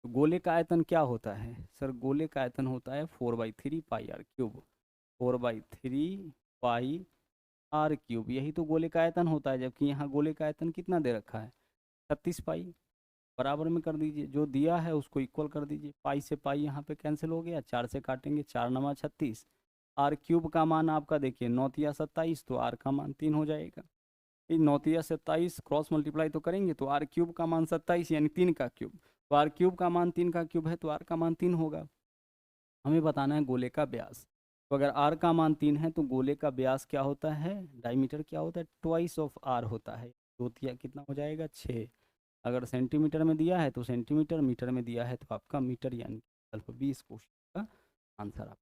तो गोले का आयतन क्या होता है, सर गोले का आयतन होता है 4/3 pi R cube. 4/3 pi R cube, यही तो गोले का आयतन होता है, जबकि यहाँ गोले का आयतन कितना दे रखा है, 36 पाई। बराबर में कर दीजिए, जो दिया है उसको इक्वल कर दीजिए। पाई से पाई यहाँ पे कैंसिल हो गया, 4 से काटेंगे, 4 नमा 36। आर क्यूब का मान आपका देखिए 9 तिया 27, तो आर का मान 3 हो जाएगा। 9 तिया 27 क्रॉस मल्टीप्लाई तो करेंगे तो आर क्यूब का मान 27 यानी 3 का क्यूब, तो आर क्यूब का मान 3 का क्यूब है तो आर का मान 3 होगा। हमें बताना है गोले का व्यास। तो अगर आर का मान 3 है तो गोले का व्यास क्या होता है, डायमीटर क्या होता है, ट्वाइस ऑफ आर होता है। 2 तिया कितना हो जाएगा 6। अगर सेंटीमीटर में दिया है तो सेंटीमीटर, मीटर में दिया है तो आपका मीटर, यानी विकल्प बी इस क्वेश्चन का आंसर। आप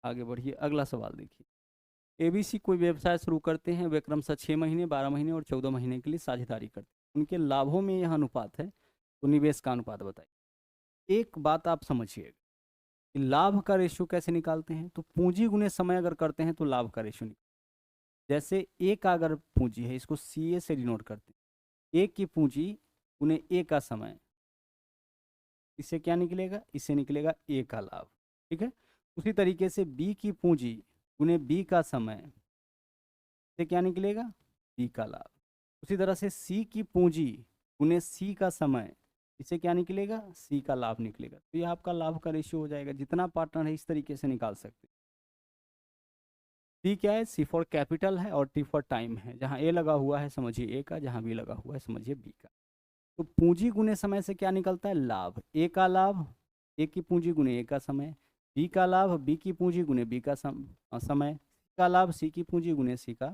आगे बढ़िए, अगला सवाल देखिए। एबीसी कोई व्यवसाय शुरू करते हैं, वे क्रमशः 6 महीने, 12 महीने और 14 महीने के लिए साझेदारी करते हैं। उनके लाभों में यह अनुपात है, तो निवेश का अनुपात बताइए। एक बात आप समझिएगा कि लाभ का रेशियो कैसे निकालते हैं, तो पूंजी गुने समय अगर करते हैं तो लाभ का रेशियो निकालते हैं। जैसे ए का अगर पूंजी है, इसको CA से डिनोट करते हैं, ए की पूंजी गुने ए का समय, इससे क्या निकलेगा, इससे निकलेगा ए का लाभ। ठीक है। उसी तरीके से बी की पूंजी गुने बी का समय से क्या निकलेगा, बी का लाभ। उसी तरह से सी की पूंजी गुने सी का समय, इससे क्या निकलेगा, सी का लाभ निकलेगा। तो ये आपका लाभ का रेशियो हो जाएगा। जितना पार्टनर है इस तरीके से निकाल सकते हैं। सी क्या है, सी फॉर कैपिटल है और टी फॉर टाइम है। जहाँ ए लगा हुआ है समझिए ए का, जहाँ बी लगा हुआ है समझिए बी का। तो पूंजी गुने समय से क्या निकलता है, लाभ। ए का लाभ ए की पूंजी गुने ए का समय, बी का लाभ बी की पूंजी गुने बी का समय, सी का लाभ सी की पूंजी गुने सी का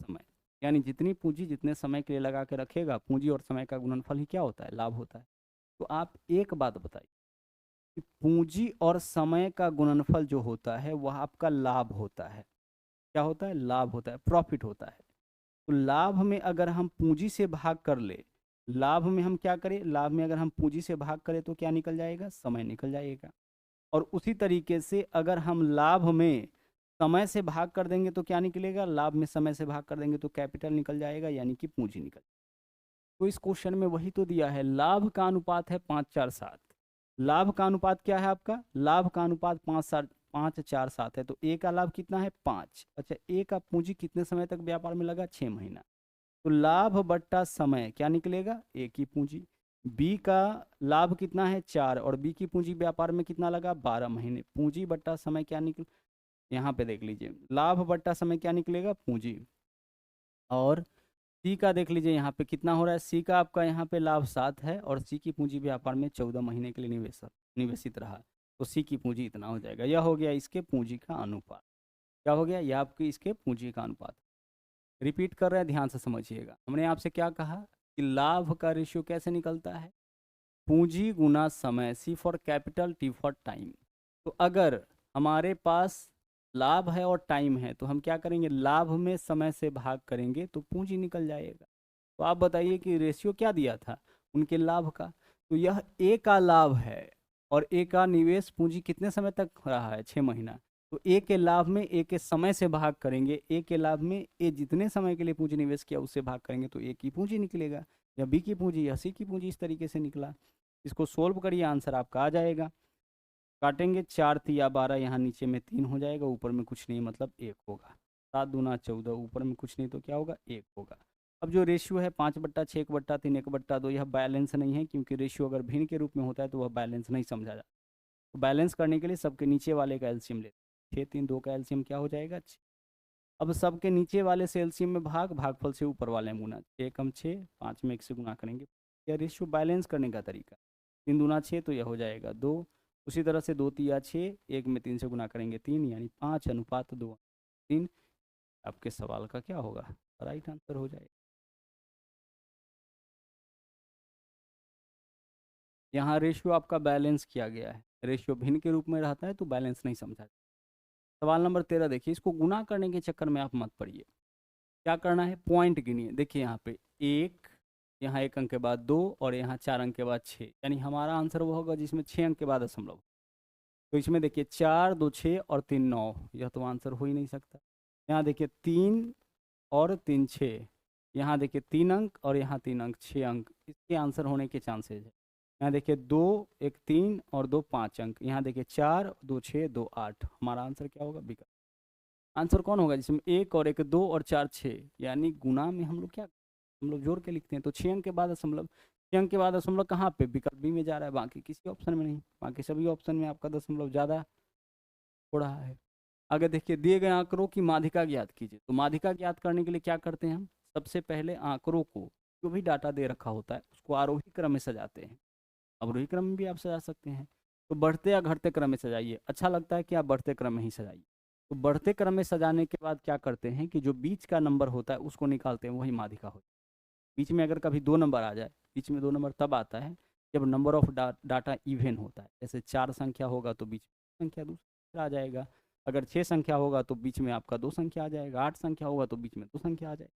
समय। यानी जितनी पूंजी जितने समय के लिए लगा के रखेगा, पूंजी और समय का गुणनफल ही क्या होता है, लाभ होता है। तो आप एक बात बताइए कि पूंजी और समय का गुणनफल जो होता है वह आपका लाभ होता है। क्या होता है, लाभ होता है, प्रॉफिट होता है। तो लाभ में अगर हम पूंजी से भाग कर ले, लाभ में हम क्या करें, लाभ में अगर हम पूंजी से भाग करें तो क्या निकल जाएगा, समय निकल जाएगा। और उसी तरीके से अगर हम लाभ में समय से भाग कर देंगे तो क्या निकलेगा, लाभ में समय से भाग कर देंगे तो कैपिटल निकल जाएगा, यानी कि पूंजी निकल। तो इस क्वेश्चन में वही तो दिया है, लाभ का अनुपात है 5-4-7। लाभ का अनुपात क्या है आपका, लाभ का अनुपात 5-4-7 है। तो ए का लाभ कितना है, 5। अच्छा, ए का पूंजी कितने समय तक व्यापार में लगा, 6 महीना। तो लाभ बट्टा समय क्या निकलेगा, ए की पूंजी। बी का लाभ कितना है, 4, और बी की पूंजी व्यापार में कितना लगा, 12 महीने। पूंजी बट्टा समय क्या निकल, यहाँ पे देख लीजिए, लाभ बट्टा समय क्या निकलेगा, पूंजी। और सी का देख लीजिए यहाँ पे कितना हो रहा है, सी का आपका यहाँ पे लाभ 7 है और सी की पूंजी व्यापार में 14 महीने के लिए निवेशित रहा। तो सी की पूंजी इतना हो जाएगा। यह हो गया इसके पूंजी का अनुपात। क्या हो गया, यह आपकी इसके पूंजी का अनुपात। रिपीट कर रहे हैं, ध्यान से समझिएगा। हमने आपसे क्या कहा कि लाभ का रेशियो कैसे निकलता है, पूंजी गुना समय, C for capital T for time. तो अगर हमारे पास लाभ है और टाइम है तो हम क्या करेंगे, लाभ में समय से भाग करेंगे तो पूंजी निकल जाएगा। तो आप बताइए कि रेशियो क्या दिया था उनके लाभ का, तो यह ए का लाभ है और ए का निवेश पूंजी कितने समय तक रहा है, 6 महीना। तो ए के लाभ में ए के समय से भाग करेंगे, ए के लाभ में ए जितने समय के लिए पूंजी निवेश किया उससे भाग करेंगे तो ए की पूंजी निकलेगा, या बी की पूंजी या सी की पूंजी। इस तरीके से निकला। इसको सोल्व करिए, आंसर आपका आ जाएगा। काटेंगे 4-3-12, यहाँ नीचे में 3 हो जाएगा, ऊपर में कुछ नहीं मतलब 1 होगा। 7×2 = 14, ऊपर में कुछ नहीं तो क्या होगा, 1 होगा। अब जो रेशियो है 5/6, 1/3, 1/2, यह बैलेंस नहीं है, क्योंकि रेशियो अगर भिन्न के रूप में होता है तो वह बैलेंस नहीं समझा जाता। तो बैलेंस करने के लिए सबके नीचे वाले का एलसीएम लेते हैं। 6, 3, 2 का एलसीएम क्या हो जाएगा, 6। अब सबके नीचे वाले से एलसीएम में भागफल से ऊपर वाले में गुना, 6 कम 6, 5 में 1 से गुना करेंगे। यह रेशियो बैलेंस करने का तरीका। 3×6 तो यह हो जाएगा 2। उसी तरह से 2×3=6, 1 में 3 से गुना करेंगे 3, यानी 5:2:3। आपके सवाल का क्या होगा, राइट आंसर हो जाएगा। यहाँ रेशियो आपका बैलेंस किया गया है। रेशियो भिन्न के रूप में रहता है तो बैलेंस नहीं समझा। सवाल नंबर 13 देखिए, इसको गुना करने के चक्कर में आप मत पड़िए। क्या करना है, पॉइंट गिनिए। देखिए यहाँ पे 1, यहाँ 1 अंक के बाद 2 और यहाँ 4 अंक के बाद 6, यानी हमारा आंसर वो होगा जिसमें 6 अंक के बाद दशमलव। तो इसमें देखिए 4, 2, 6 और 3, 9, यह तो आंसर हो ही नहीं सकता। यहाँ देखिए 3 और 3, 6, यहाँ देखिए 3 अंक और यहाँ 3 अंक, 6 अंक, इसके आंसर होने के चांसेज है। यहाँ देखिए 2, 1, 3 और 2, 5 अंक, यहाँ देखिए 4, 2, 6, 2, 8। हमारा आंसर क्या होगा, विकल्प। आंसर कौन होगा जिसमें 1 और 1, 2 और 4, 6, यानी गुना में हम लोग क्या, हम लोग जोड़ के लिखते हैं। तो 6 अंक के बाद दशमलव, 6 अंक के बाद दशमलव कहाँ पे, विकल्प बी में जा रहा है, बाकी किसी ऑप्शन में नहीं। बाकी सभी ऑप्शन में आपका दशमलव ज़्यादा हो रहा है। आगे देखिए, दिए गए आंकड़ों की माध्यिका ज्ञात कीजिए। तो माध्यिका ज्ञात करने के लिए क्या करते हैं हम, सबसे पहले आंकड़ों को, जो भी डाटा दे रखा होता है उसको आरोही क्रम में सजाते हैं। अवरोही क्रम में भी आप सजा सकते हैं। तो बढ़ते या घटते क्रम में सजाइए, अच्छा लगता है कि आप बढ़ते क्रम में ही सजाइए। तो बढ़ते क्रम में सजाने के बाद क्या करते हैं कि जो बीच का नंबर होता है उसको निकालते हैं, वही माध्यिका होती है। बीच में अगर कभी 2 नंबर आ जाए, बीच में 2 नंबर तब आता है जब नंबर ऑफ डाटा इवन होता है। जैसे 4 संख्या होगा तो बीच में संख्या दूसरा आ जाएगा। अगर 6 संख्या होगा तो बीच में आपका 2 संख्या आ जाएगा, 8 संख्या होगा तो बीच में 2 संख्या आ जाएगा,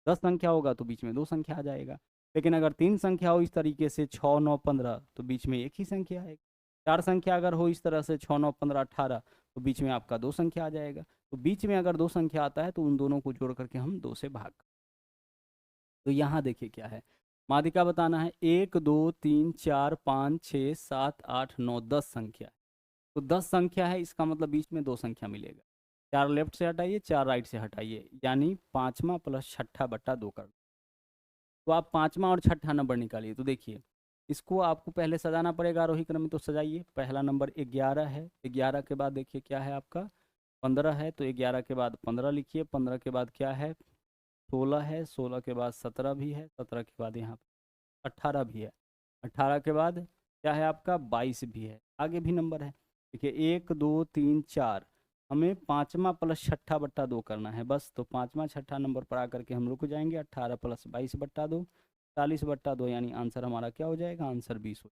10 संख्या होगा तो बीच में 2 संख्या आ जाएगा। लेकिन अगर 3 संख्या हो इस तरीके से 6, 9, 15 तो बीच में एक ही संख्या आएगी। 4 संख्या अगर हो इस तरह से 6, 9, 15, 18 तो बीच में आपका 2 संख्या आ जाएगा। तो बीच में अगर 2 संख्या आता है तो उन दोनों को जोड़ करके हम 2 से भाग। तो यहाँ देखिए क्या है, माध्यिका बताना है 1, 2, 3, 4, 5, 6, 7, 8, 9, 10 संख्या है। तो 10 संख्या है, इसका मतलब बीच में 2 संख्या मिलेगा। 4 लेफ्ट से हटाइए, 4 राइट से हटाइए, यानी 5वां प्लस 6ठा बट्टा 2 कर। तो आप 5वां और 6ठा नंबर निकालिए। तो देखिए इसको आपको पहले सजाना पड़ेगा आरोही क्रम में, तो सजाइए। पहला नंबर 11 है, 11 के बाद देखिए क्या है आपका 15 है, तो 11 के बाद 15 लिखिए। 15 के बाद क्या है 16 है, 16 के बाद 17 भी है, 17 के बाद यहाँ 18 भी है, 18 के बाद क्या है आपका 22 भी है, आगे भी नंबर है। देखिए 1, 2, 3, 4, हमें 5वां प्लस 6ठा बट्टा 2 करना है बस। तो 5वां 6ठा नंबर पर आकर के हम रुक जाएंगे। 18 प्लस 22 बट्टा 2, 40 बट्टा 2, यानी आंसर हमारा क्या हो जाएगा, आंसर 20 हो।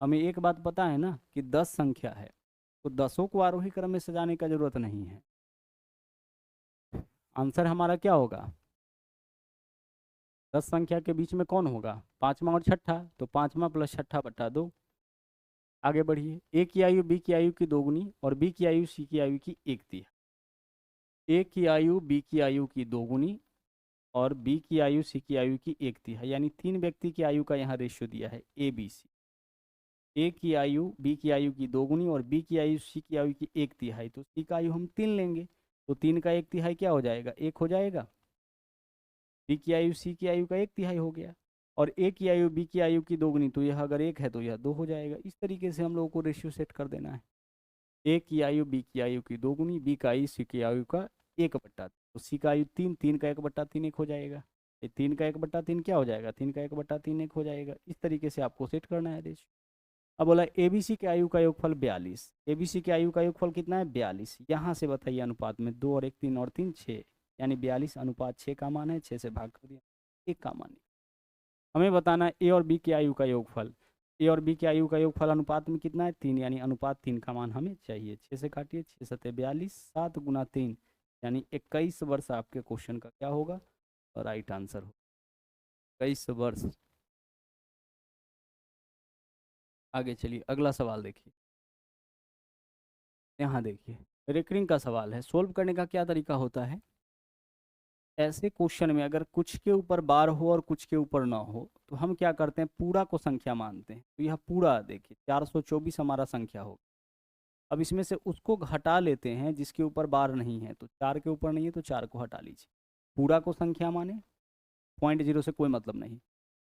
हमें एक बात पता है ना कि 10 संख्या है, तो 10 को आरोही क्रम में सजाने का जरूरत नहीं है। आंसर हमारा क्या होगा, 10 संख्या के बीच में कौन होगा, 5वां और 6ठा, तो 5वां प्लस 6ठा बट्टा 2। आगे बढ़िए, ए की आयु बी की आयु की दोगुनी और बी की आयु सी की आयु की एक तिहाई। ए की आयु बी की आयु की दोगुनी और बी की आयु सी की आयु की एक तिहाई, यानी 3 व्यक्ति की आयु का यहाँ रेशियो दिया है ए बी सी। ए की आयु बी की आयु की दोगुनी और बी की आयु सी की आयु की एक तिहाई, तो सी का आयु हम 3 लेंगे, तो 3 का एक तिहाई क्या हो जाएगा, 1 हो जाएगा। बी की आयु सी की आयु का एक तिहाई हो गया, और ए की आयु बी की आयु की दोगुनी, तो यह अगर 1 है तो यह 2 हो जाएगा। इस तरीके से हम लोगों को रेशियो सेट कर देना है। ए की आयु बी की आयु की दोगुनी, बी का आयु सी की आयु का 1/3, तो सी का आयु 3, 3 का 1/3 1 हो जाएगा। ये 3 का 1/3 क्या हो जाएगा, 3 का 1/3 1 हो जाएगा। इस तरीके से आपको सेट करना है रेशियो। अब बोला एबीसी के आयु का योगफल 42। एबीसी के आयु का योगफल कितना है, 42। यहाँ से बताइए अनुपात में 2 और 1, 3 और 3 6, यानी 42 अनुपात 6 का मान है। 6 से भाग कर दिया, 1 का मान है। हमें बताना है ए और बी की आयु का योगफल। ए और बी की आयु का योगफल अनुपात में कितना है, 3, यानी अनुपात 3 का मान हमें चाहिए। 6 से काटिए, 6 सत्ते 42, 7 गुना 3 यानी 21 वर्ष आपके क्वेश्चन का क्या होगा, राइट आंसर हो 21 वर्ष। आगे चलिए अगला सवाल देखिए। यहाँ देखिए रिकरिंग का सवाल है। सोल्व करने का क्या तरीका होता है, ऐसे क्वेश्चन में अगर कुछ के ऊपर बार हो और कुछ के ऊपर ना हो तो हम क्या करते हैं, पूरा को संख्या मानते हैं। तो यह पूरा देखिए 424 हमारा संख्या होगा। अब इसमें से उसको हटा लेते हैं जिसके ऊपर बार नहीं है, तो 4 के ऊपर नहीं है तो 4 को हटा लीजिए। पूरा को संख्या माने, 0.0 से कोई मतलब नहीं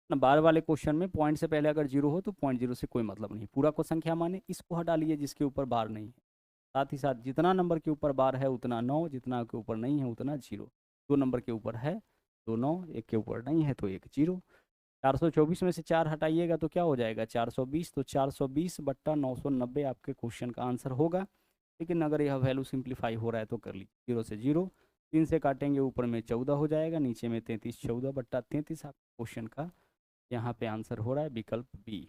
ना। बार वाले क्वेश्चन में पॉइंट से पहले अगर 0 हो तो 0.0 से कोई मतलब नहीं। पूरा को संख्या माने, इसको हटा लीजिए जिसके ऊपर बार नहीं है। साथ ही साथ जितना नंबर के ऊपर बार है उतना 9, जितना के ऊपर नहीं है उतना 0। 2 नंबर के ऊपर है तो 9, 1 के ऊपर नहीं है तो 1 0। 424 में से 4 हटाइएगा तो क्या हो जाएगा 420। तो 420/990 आपके क्वेश्चन का आंसर होगा। लेकिन अगर यह वैल्यू सिंप्लीफाई हो रहा है तो कर लीजिए, 0 से 0, 3 से काटेंगे ऊपर में 14 हो जाएगा, नीचे में 33, 14/33 आपके क्वेश्चन का यहाँ पे आंसर हो रहा है विकल्प बी।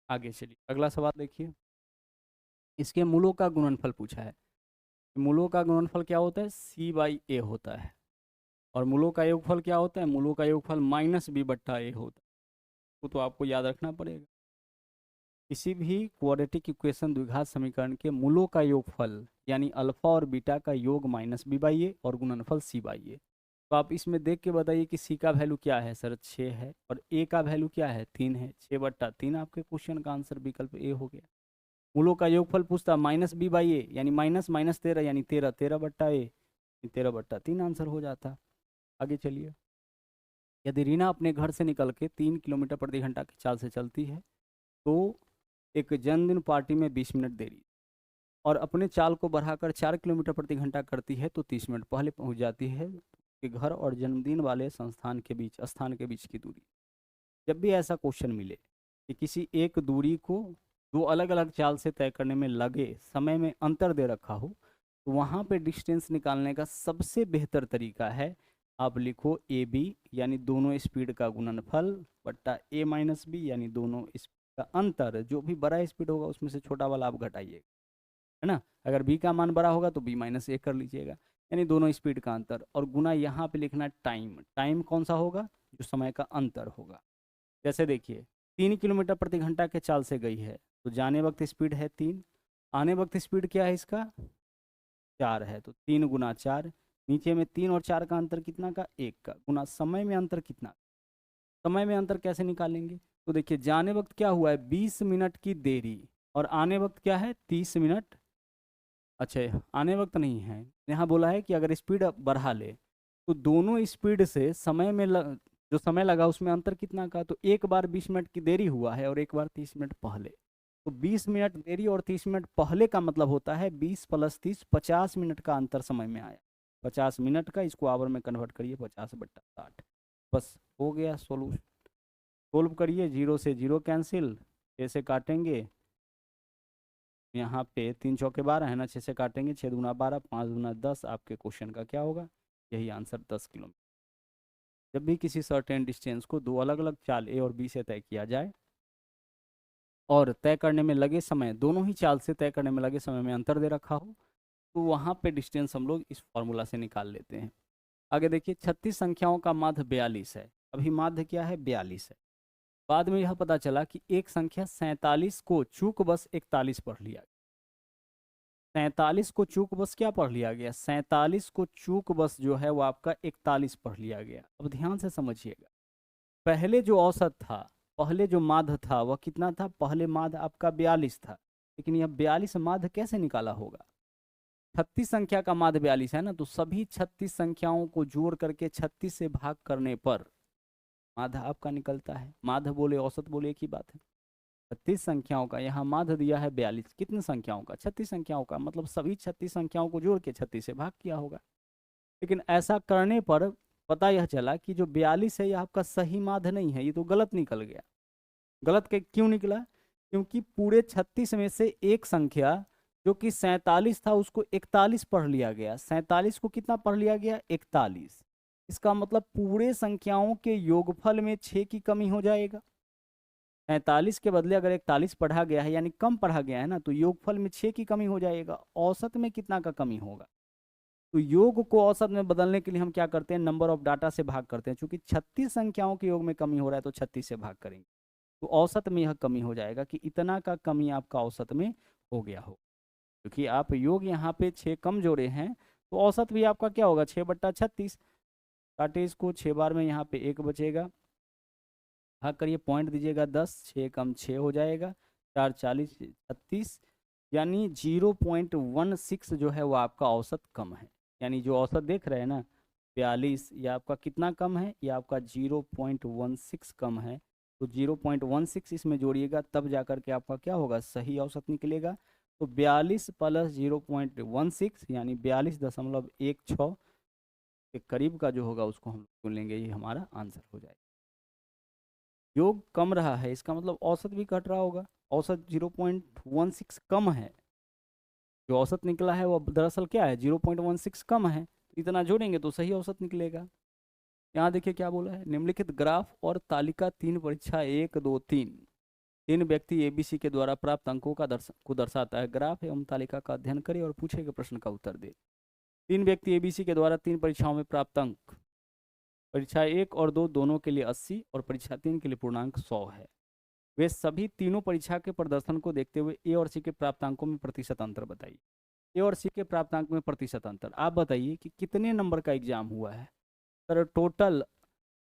आगे चलिए अगला सवाल देखिए। इसके मूलों का गुणनफल पूछा है। मूलों का गुणनफल क्या होता है, C/A होता है। और मूलों का योगफल क्या होता है, मूलों का योगफल -B/A होता है। वो तो आपको याद रखना पड़ेगा। किसी भी क्वाड्रेटिक इक्वेशन द्विघात समीकरण के मूलों का योगफल यानी अल्फा और बीटा का योग -B/A और गुणनफल C/A। तो आप इसमें देख के बताइए कि सी का वैल्यू क्या है सर, 6 है, और ए का वैल्यू क्या है, 3 है। 6/3 आपके क्वेश्चन का आंसर विकल्प ए हो गया। मूलों का योगफल पूछता -B/A यानी माइनस माइनस 13 यानी 13, 13/A, 13/3 आंसर हो जाता। आगे चलिए। यदि रीना अपने घर से निकल के 3 किलोमीटर प्रति घंटा की चाल से चलती है तो एक जन्मदिन पार्टी में 20 मिनट देरी, और अपने चाल को बढ़ाकर 4 किलोमीटर प्रति घंटा करती है तो 30 मिनट पहले पहुंच जाती है कि घर और जन्मदिन वाले स्थान के बीच की दूरी। जब भी ऐसा क्वेश्चन मिले कि किसी एक दूरी को 2 अलग अलग चाल से तय करने में लगे समय में अंतर दे रखा हो, तो वहाँ पे डिस्टेंस निकालने का सबसे बेहतर तरीका है आप लिखो AB यानी दोनों स्पीड का गुणनफल बट्टा A - B यानी दोनों का अंतर, जो भी बड़ा स्पीड होगा उसमें से छोटा वाला आप घटाइएगा, है ना। अगर b का मान बड़ा होगा तो b माइनस ए कर लीजिएगा, यानी दोनों स्पीड का अंतर, और गुना यहाँ पे लिखना टाइम। टाइम कौन सा होगा? जो समय का अंतर होगा। जैसे देखिए 3 किलोमीटर प्रति घंटा के चाल से गई है, तो जाने वक्त स्पीड है 3, आने वक्त स्पीड क्या है इसका? 4 है, तो 3 गुना 4। नीचे में 3 और 4 का अंतर कितना का? 1 का, गुना समय में अंतर कितना? समय में अंतर कैसे निकालेंगे? तो देखिए जाने वक्त क्या हुआ है? 20 मिनट की देरी, और आने वक्त क्या है? 30 मिनट। अच्छा, आने वक्त नहीं है, यहाँ बोला है कि अगर स्पीड बढ़ा ले तो दोनों स्पीड से समय में जो समय लगा उसमें अंतर कितना का? तो एक बार 20 मिनट की देरी हुआ है और एक बार 30 मिनट पहले। तो 20 मिनट देरी और 30 मिनट पहले का मतलब होता है 20 + 30, 50 मिनट का अंतर समय में आया। 50 मिनट का, इसको आवर में कन्वर्ट करिए, 50/60। बस हो गया सोल्यूशन। सोल्व करिए, 0 से 0 कैंसिल, 6 से काटेंगे, यहाँ पे 3 चौके 12 है ना, 6 से काटेंगे, 6 दूना 12, 5 दूना 10। आपके क्वेश्चन का क्या होगा? यही आंसर, 10 किलोमीटर। जब भी किसी सर्टेन डिस्टेंस को दो अलग अलग चाल ए और बी से तय किया जाए और तय करने में लगे समय, दोनों ही चाल से तय करने में लगे समय में अंतर दे रखा हो, तो वहाँ पे डिस्टेंस हम लोग इस फॉर्मूला से निकाल लेते हैं। आगे देखिए 36 संख्याओं का माध्य 42 है। अभी माध्य क्या है? 42 है। बाद में यह पता चला कि एक संख्या 47 को चूक बस 41 पढ़ लिया। 47 को चूक बस क्या पढ़ लिया गया? 47 को चूक बस जो है वो आपका 41 पढ़ लिया गया। अब ध्यान से समझिएगा, पहले जो औसत था, पहले जो माध्य था वह कितना था? पहले माध्य आपका 42 था, लेकिन यह 42 माध्य कैसे निकाला होगा? 36 संख्या का माध्य 42 है ना, तो सभी 36 संख्याओं को जोड़ करके 36 से भाग करने पर माध्य आपका निकलता है। माध्य बोले औसत बोले एक ही बात है। 36 संख्याओं का यहाँ माध्य दिया है 42। कितनी संख्याओं का? 36 संख्याओं का, मतलब सभी 36 संख्याओं को जोड़ के 36 से भाग किया होगा। लेकिन ऐसा करने पर पता यह चला कि जो 42 है यह आपका सही माध्य नहीं है, ये तो गलत निकल गया। गलत के क्यों निकला? क्योंकि पूरे 36 में से एक संख्या जो कि 47 था उसको 41 पढ़ लिया गया। 47 को कितना पढ़ लिया गया? 41। इसका मतलब पूरे संख्याओं के योगफल में 6 की कमी हो जाएगा। 47 के बदले अगर 41 पढ़ा गया है, यानी कम पढ़ा गया है ना, तो योगफल में 6 की कमी हो जाएगा। औसत में कितना का कमी होगा? तो योग को औसत में बदलने के लिए हम क्या करते हैं? नंबर ऑफ डाटा से भाग करते हैं। चूंकि 36 संख्याओं के योग में कमी हो रहा है तो 36 से भाग करेंगे, तो औसत में यह कमी हो जाएगा कि इतना का कमी आपका औसत में हो गया हो। क्योंकि आप योग यहाँ पे 6 कम जोड़े हैं, तो औसत भी आपका क्या होगा? 6/36। काटे इसको, 6 बार में यहाँ पे 1 बचेगा, भाग करिए, पॉइंट दीजिएगा 10, 6 कम 6 हो जाएगा, 4 40 36, यानी 0.16 जो है वो आपका औसत कम है। यानी जो औसत देख रहे हैं ना 42, ये आपका कितना कम है? ये आपका 0.16 कम है। तो 0.16 इसमें जोड़िएगा, तब जाकर के आपका क्या होगा? सही औसत निकलेगा। तो 42 + 0.16 यानी 42.16 के करीब का जो होगा उसको हम चुन लेंगे, ये हमारा आंसर हो जाएगा। योग कम रहा है, इसका मतलब औसत भी घट रहा होगा। औसत 0.16 कम है, जो औसत निकला है वो दरअसल क्या है? 0.16 कम है। इतना जोड़ेंगे तो सही औसत निकलेगा। यहाँ देखिए क्या बोला है, निम्नलिखित ग्राफ और तालिका 3 परीक्षा 1 2 3 तीन व्यक्ति एबीसी के द्वारा प्राप्त अंकों को दर्शाता है। ग्राफ एवं तालिका का अध्ययन करें और पूछे गए प्रश्न का उत्तर दे। 3 व्यक्ति एबीसी के द्वारा 3 परीक्षाओं में प्राप्त अंक, परीक्षा 1 और 2 दोनों के लिए 80 और परीक्षा 3 के लिए पूर्णांक 100 है। वे सभी तीनों परीक्षा के प्रदर्शन को देखते हुए ए और सी के प्राप्तांकों में प्रतिशत अंतर बताइए। ए और सी के प्राप्तांक में प्रतिशत अंतर, आप बताइए कि कितने नंबर का एग्जाम हुआ है? सर टोटल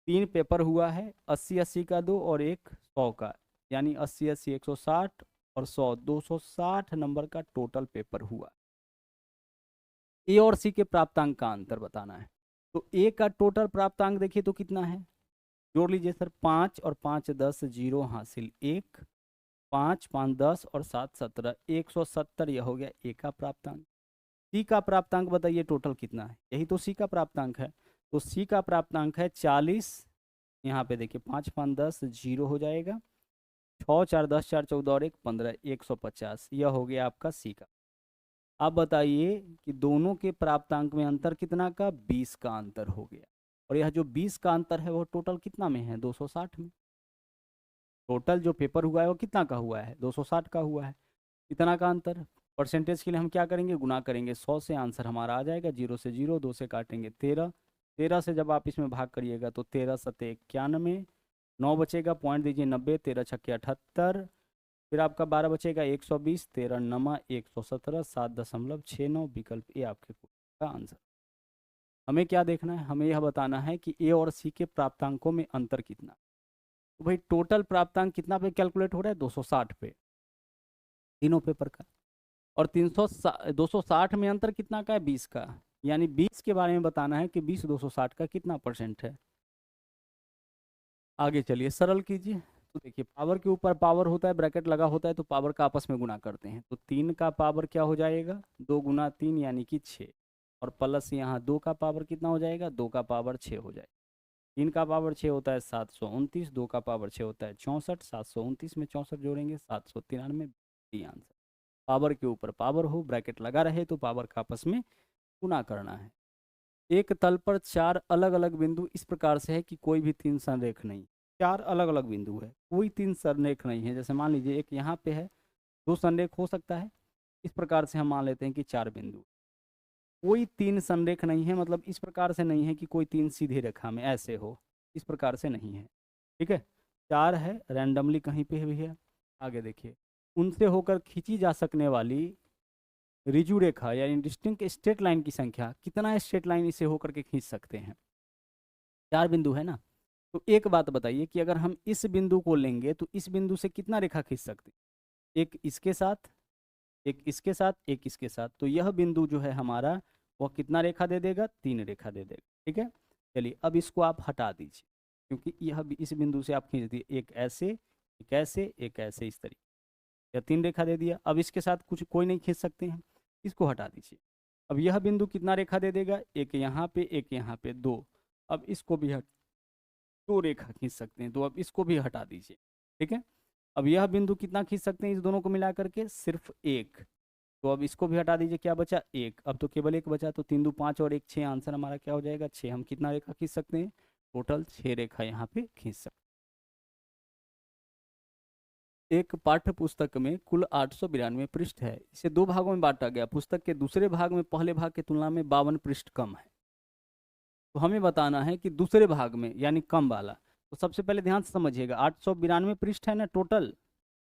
3 पेपर हुआ है, 80-80 का 2 और एक 100 का, यानी 80-80 160 और 100 260 नंबर का टोटल पेपर हुआ। ए और सी के प्राप्तांक का अंतर बताना है। तो ए का टोटल प्राप्तांक देखिए तो कितना है? जोड़ लीजिए सर, 5 और 5 10, 0 हासिल 1, 5 5 10 और 7 17, 170 यह हो गया ए का प्राप्तांक। सी का प्राप्तांक बताइए टोटल कितना है? यही तो सी का प्राप्तांक है। तो सी का प्राप्तांक है 40। यहाँ पे देखिए 5 5 10 0 हो जाएगा, 6 4 10 4 14 और 1 15, 150 यह हो गया आपका सी का। अब बताइए कि दोनों के प्राप्तांक में अंतर कितना का? 20 का अंतर हो गया। और यह जो 20 का अंतर है वो टोटल कितना में है? 260 में। टोटल जो पेपर हुआ है वो कितना का हुआ है, 260 का हुआ है। इतना का अंतर। परसेंटेज के लिए हम क्या करेंगे, गुना करेंगे 100 से, आंसर हमारा आ जाएगा। 0 से 0, 2 से काटेंगे 13, 13 से जब आप इसमें भाग करिएगा तो 13 सत्ते 91, 9 बचेगा, पॉइंट दीजिए 90, 13 छक्के 78, फिर आपका 12 बचेगा 120, 13 नमा 117, 7.69, विकल्प ए आपके का आंसर। हमें क्या देखना है, हमें यह बताना है कि ए और सी के प्राप्तांकों में अंतर कितना। तो भाई टोटल प्राप्तांक कितना पे कैलकुलेट हो रहा है, 260 पे, तीनों पेपर का। और 260 में अंतर कितना का है, 20 का। यानी 20 के बारे में बताना है कि 20 260 का कितना परसेंट है। आगे चलिए सरल कीजिए। तो देखिए पावर के ऊपर पावर होता है, ब्रैकेट लगा होता है, तो पावर का आपस में गुना करते हैं। तो 3 का पावर क्या हो जाएगा, 2 गुना 3 यानी कि 6, और प्लस यहाँ 2 का पावर कितना हो जाएगा, 2 का पावर 6 हो जाएगा। 3 का पावर 6 होता है 729, 2 का पावर 6 होता है 64, 729 में 64 जोड़ेंगे 793, डी आंसर। पावर के ऊपर पावर हो, ब्रैकेट लगा रहे, तो पावर का आपस में गुना करना है। एक तल पर 4 अलग अलग बिंदु इस प्रकार से है कि कोई भी 3 संरेख नहीं। 4 अलग अलग बिंदु है, कोई 3 संरेख नहीं है। जैसे मान लीजिए एक यहाँ पे है, 2 संरेख हो सकता है। इस प्रकार से हम मान लेते हैं कि 4 बिंदु, कोई 3 संरेख नहीं है, मतलब इस प्रकार से नहीं है कि कोई 3 सीधी रेखा में ऐसे हो, इस प्रकार से नहीं है। ठीक है, 4 है, रैंडमली कहीं पे भी है। आगे देखिए, उनसे होकर खींची जा सकने वाली रिजु रेखा यानी डिस्टिंक्ट स्ट्रेट लाइन की संख्या कितना, स्ट्रेट लाइन इसे होकर के खींच सकते हैं। 4 बिंदु है ना। तो एक बात बताइए कि अगर हम इस बिंदु को लेंगे तो इस बिंदु से कितना रेखा खींच सकते हैं, एक इसके साथ, एक इसके साथ, एक इसके साथ। तो यह बिंदु जो है हमारा, वह कितना रेखा दे देगा, 3 रेखा दे देगा। ठीक है, चलिए अब इसको आप हटा दीजिए, क्योंकि यह इस बिंदु से आप खींच दिए, एक ऐसे, एक ऐसे, एक ऐसे, इस तरीके, या 3 रेखा दे दिया। अब इसके साथ कुछ कोई नहीं खींच सकते हैं, इसको हटा दीजिए। अब यह बिंदु कितना रेखा दे देगा, एक यहाँ पे, एक यहाँ पे, 2। अब इसको भी 2 रेखा खींच सकते हैं, तो अब इसको भी हटा दीजिए। ठीक है, अब यह बिंदु कितना खींच सकते हैं, इस दोनों को मिला करके सिर्फ 1। तो अब इसको भी हटा दीजिए, क्या बचा, 1। अब तो केवल 1 बचा, तो 3 2 5 और 1 6, आंसर हमारा क्या हो जाएगा, 6। हम कितना रेखा खींच सकते हैं, टोटल 6 रेखा यहाँ पे खींच सकते हैं। एक पाठ्य पुस्तक में कुल 892 पृष्ठ है, इसे 2 भागों में बांटा गया। पुस्तक के दूसरे भाग में पहले भाग की तुलना में 52 पृष्ठ कम है। तो हमें बताना है कि दूसरे भाग में यानी कम वाला। तो सबसे पहले ध्यान से समझिएगा, 892 पृष्ठ है ना टोटल,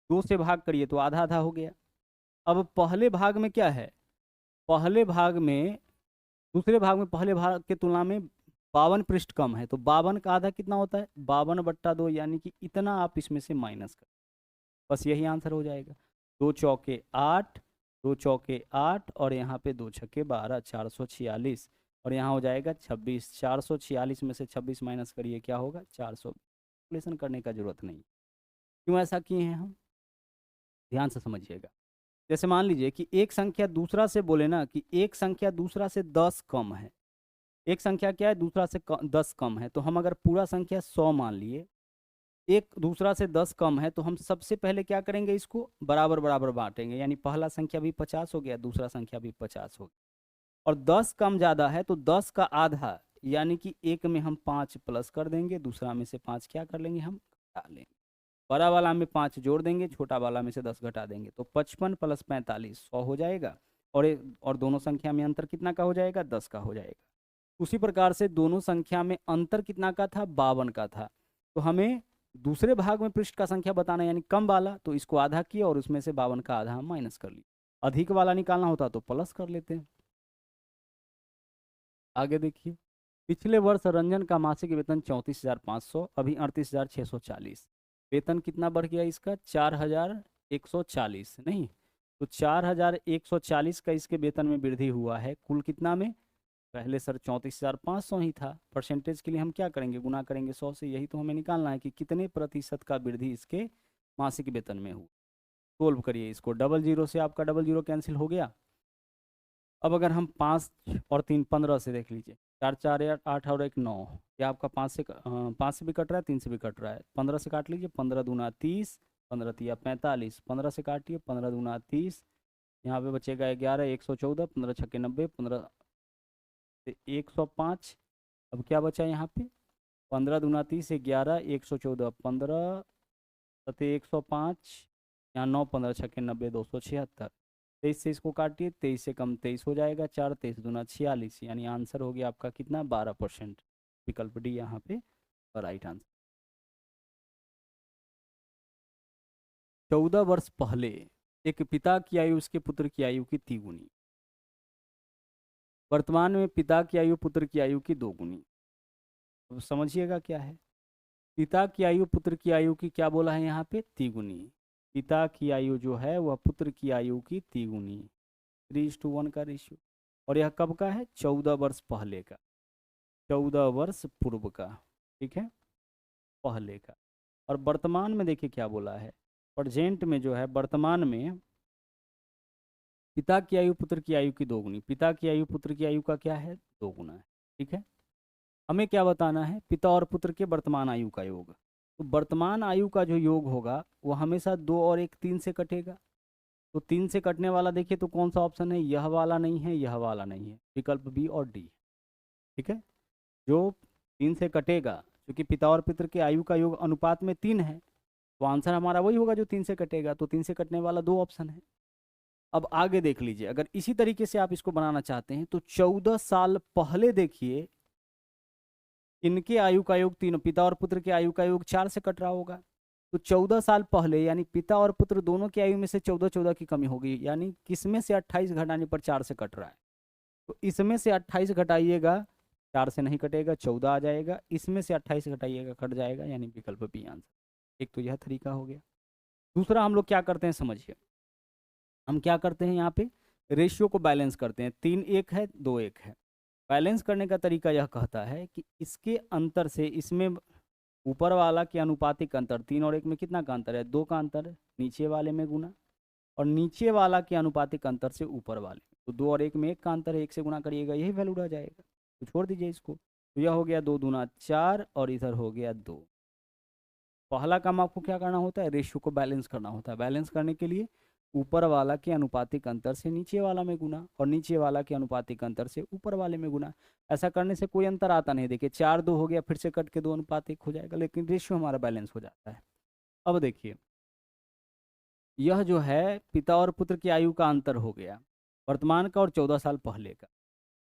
2 से भाग करिए तो आधा आधा हो गया। अब पहले भाग में क्या है, पहले भाग में, दूसरे भाग में पहले भाग के तुलना में 52 पृष्ठ कम है। तो 52 का आधा कितना होता है, 52/2, यानी कि इतना आप इसमें से माइनस कर, बस यही आंसर हो जाएगा। 2 चौके 8, 2 चौके 8, और यहाँ पे 2 छक्के 12, 446, और यहाँ हो जाएगा 26। 446 में से 26 माइनस करिए, क्या होगा, 400। कैलकुलेशन करने का जरूरत नहीं। क्यों ऐसा किए हैं हम, ध्यान से समझिएगा। जैसे मान लीजिए कि एक संख्या दूसरा से, बोले ना कि एक संख्या दूसरा से 10 कम है, एक संख्या क्या है, दूसरा से 10 कम है। तो हम अगर पूरा संख्या 100 मान लिए, एक दूसरा से 10 कम है, तो हम सबसे पहले क्या करेंगे, इसको बराबर बराबर बांटेंगे। यानी पहला संख्या भी 50 हो गया, दूसरा संख्या भी 50 हो गया। और 10 कम ज़्यादा है तो 10 का आधा, यानी कि एक में हम 5 प्लस कर देंगे, दूसरा में से 5 क्या कर लेंगे, हम घटा लेंगे। बड़ा वाला में 5 जोड़ देंगे, छोटा वाला में से 10 घटा देंगे। तो 55 + 45 100 हो जाएगा। और दोनों संख्या में अंतर कितना का हो जाएगा, 10 का हो जाएगा। उसी प्रकार से दोनों संख्या में अंतर कितना का था, 52 का था। तो हमें दूसरे भाग में पृष्ठ का संख्या बताना, यानी कम वाला, तो इसको आधा किया और उसमें से 52 का आधा हम माइनस कर लिया। अधिक वाला निकालना होता तो प्लस कर लेते हैं। आगे देखिए, पिछले वर्ष रंजन का मासिक वेतन 34,500, अभी 38,640। वेतन कितना बढ़ गया इसका, 4,140, नहीं तो 4,140 का इसके वेतन में वृद्धि हुआ है। कुल कितना में, पहले सर 34,500 ही था। परसेंटेज के लिए हम क्या करेंगे, गुना करेंगे 100 से। यही तो हमें निकालना है कि कितने प्रतिशत का वृद्धि इसके मासिक वेतन में हुआ। सोल्व करिए इसको, 00 से आपका 00 कैंसिल हो गया। अब अगर हम 5 और 3 15 से देख लीजिए, 4 4 8 और 1 9, या आपका 5 से भी कट रहा है, 3 से भी कट रहा है। 15 से काट लीजिए, 15 दूना 30, 15 तिया 45, 15 से काटिए, 15 दूना 30, यहाँ पे बचेगा 11, 114, 15 छक्के 90, 15 से 105। अब क्या बचा यहाँ पे, 15 दूना 30, 11, 114, 15 सतह 105, यहाँ 9 15 छक्के 90 276। 23 से इसको काटिए, 23 से कम 23 हो जाएगा, 4 23 दूना 46, यानी आंसर हो गया आपका कितना 12%। विकल्प डी यहाँ पे राइट आंसर। 14 वर्ष पहले एक पिता की आयु उसके पुत्र की आयु की 3 गुनी, वर्तमान में पिता की आयु पुत्र की आयु की 2 गुनी। अब समझिएगा क्या है, पिता की आयु पुत्र की आयु की क्या बोला है यहाँ पे 3 गुनी। पिता की आयु जो है वह पुत्र की आयु की 3 गुनी, 3:1 का रेशियो। और यह कब का है, 14 वर्ष पहले का, 14 वर्ष पूर्व का, ठीक है, पहले का। और वर्तमान में देखिए क्या बोला है, प्रेजेंट में जो है वर्तमान में पिता की आयु पुत्र की आयु की 2 गुनी, पिता की आयु पुत्र की आयु का क्या है 2 गुना है, ठीक है। हमें क्या बताना है, पिता और पुत्र के वर्तमान आयु का योग। तो वर्तमान आयु का जो योग होगा वो हमेशा 2 और 1 3 से कटेगा। तो 3 से कटने वाला देखिए तो कौन सा ऑप्शन है, यह वाला नहीं है, यह वाला नहीं है, विकल्प बी और डी, ठीक है। जो 3 से कटेगा, क्योंकि पिता और पुत्र के आयु का योग अनुपात में 3 है, तो आंसर हमारा वही होगा जो 3 से कटेगा। तो 3 से कटने वाला 2 ऑप्शन है। अब आगे देख लीजिए, अगर इसी तरीके से आप इसको बनाना चाहते हैं तो 14 साल पहले देखिए इनके आयु का योग 3, पिता और पुत्र के आयु का योग 4 से कट रहा होगा। तो 14 साल पहले यानी पिता और पुत्र दोनों की आयु में से 14 14 की कमी होगी, यानी किसमें से 28 घटाने पर 4 से कट रहा है। तो इसमें से 28 घटाइएगा, 4 से नहीं कटेगा, 14 आ जाएगा, इसमें से 28 घटाइएगा कट जाएगा, यानी विकल्प बी आंसर। एक तो यह तरीका हो गया। दूसरा हम लोग क्या करते हैं समझिए, हम क्या करते हैं यहाँ पे रेशियो को बैलेंस करते हैं, 3 1 है 2 1 है। बैलेंस करने का तरीका यह कहता है कि इसके अंतर से इसमें ऊपर वाला के अनुपातिक अंतर, 3 और 1 में कितना का अंतर है 2 का अंतर है, नीचे वाले में गुना, और नीचे वाला के अनुपातिक अंतर से ऊपर वाले, तो 2 और 1 में 1 का अंतर है, 1 से गुना करिएगा यही वैल्यू रह जाएगा, तो छोड़ दीजिए इसको। तो यह हो गया 2 दूना 4 और इधर हो गया 2। पहला काम आपको क्या करना होता है, रेशियो को बैलेंस करना होता है। बैलेंस करने के लिए ऊपर वाला के अनुपातिक अंतर से नीचे वाला में गुना, और नीचे वाला के अनुपातिक अंतर से ऊपर वाले में गुना। ऐसा करने से कोई अंतर आता नहीं, देखिए 4 2 हो गया, फिर से कट के 2 अनुपातिक हो जाएगा, लेकिन रेशियो हमारा बैलेंस हो जाता है। अब देखिए यह जो है पिता और पुत्र की आयु का अंतर हो गया, वर्तमान का और 14 साल पहले का।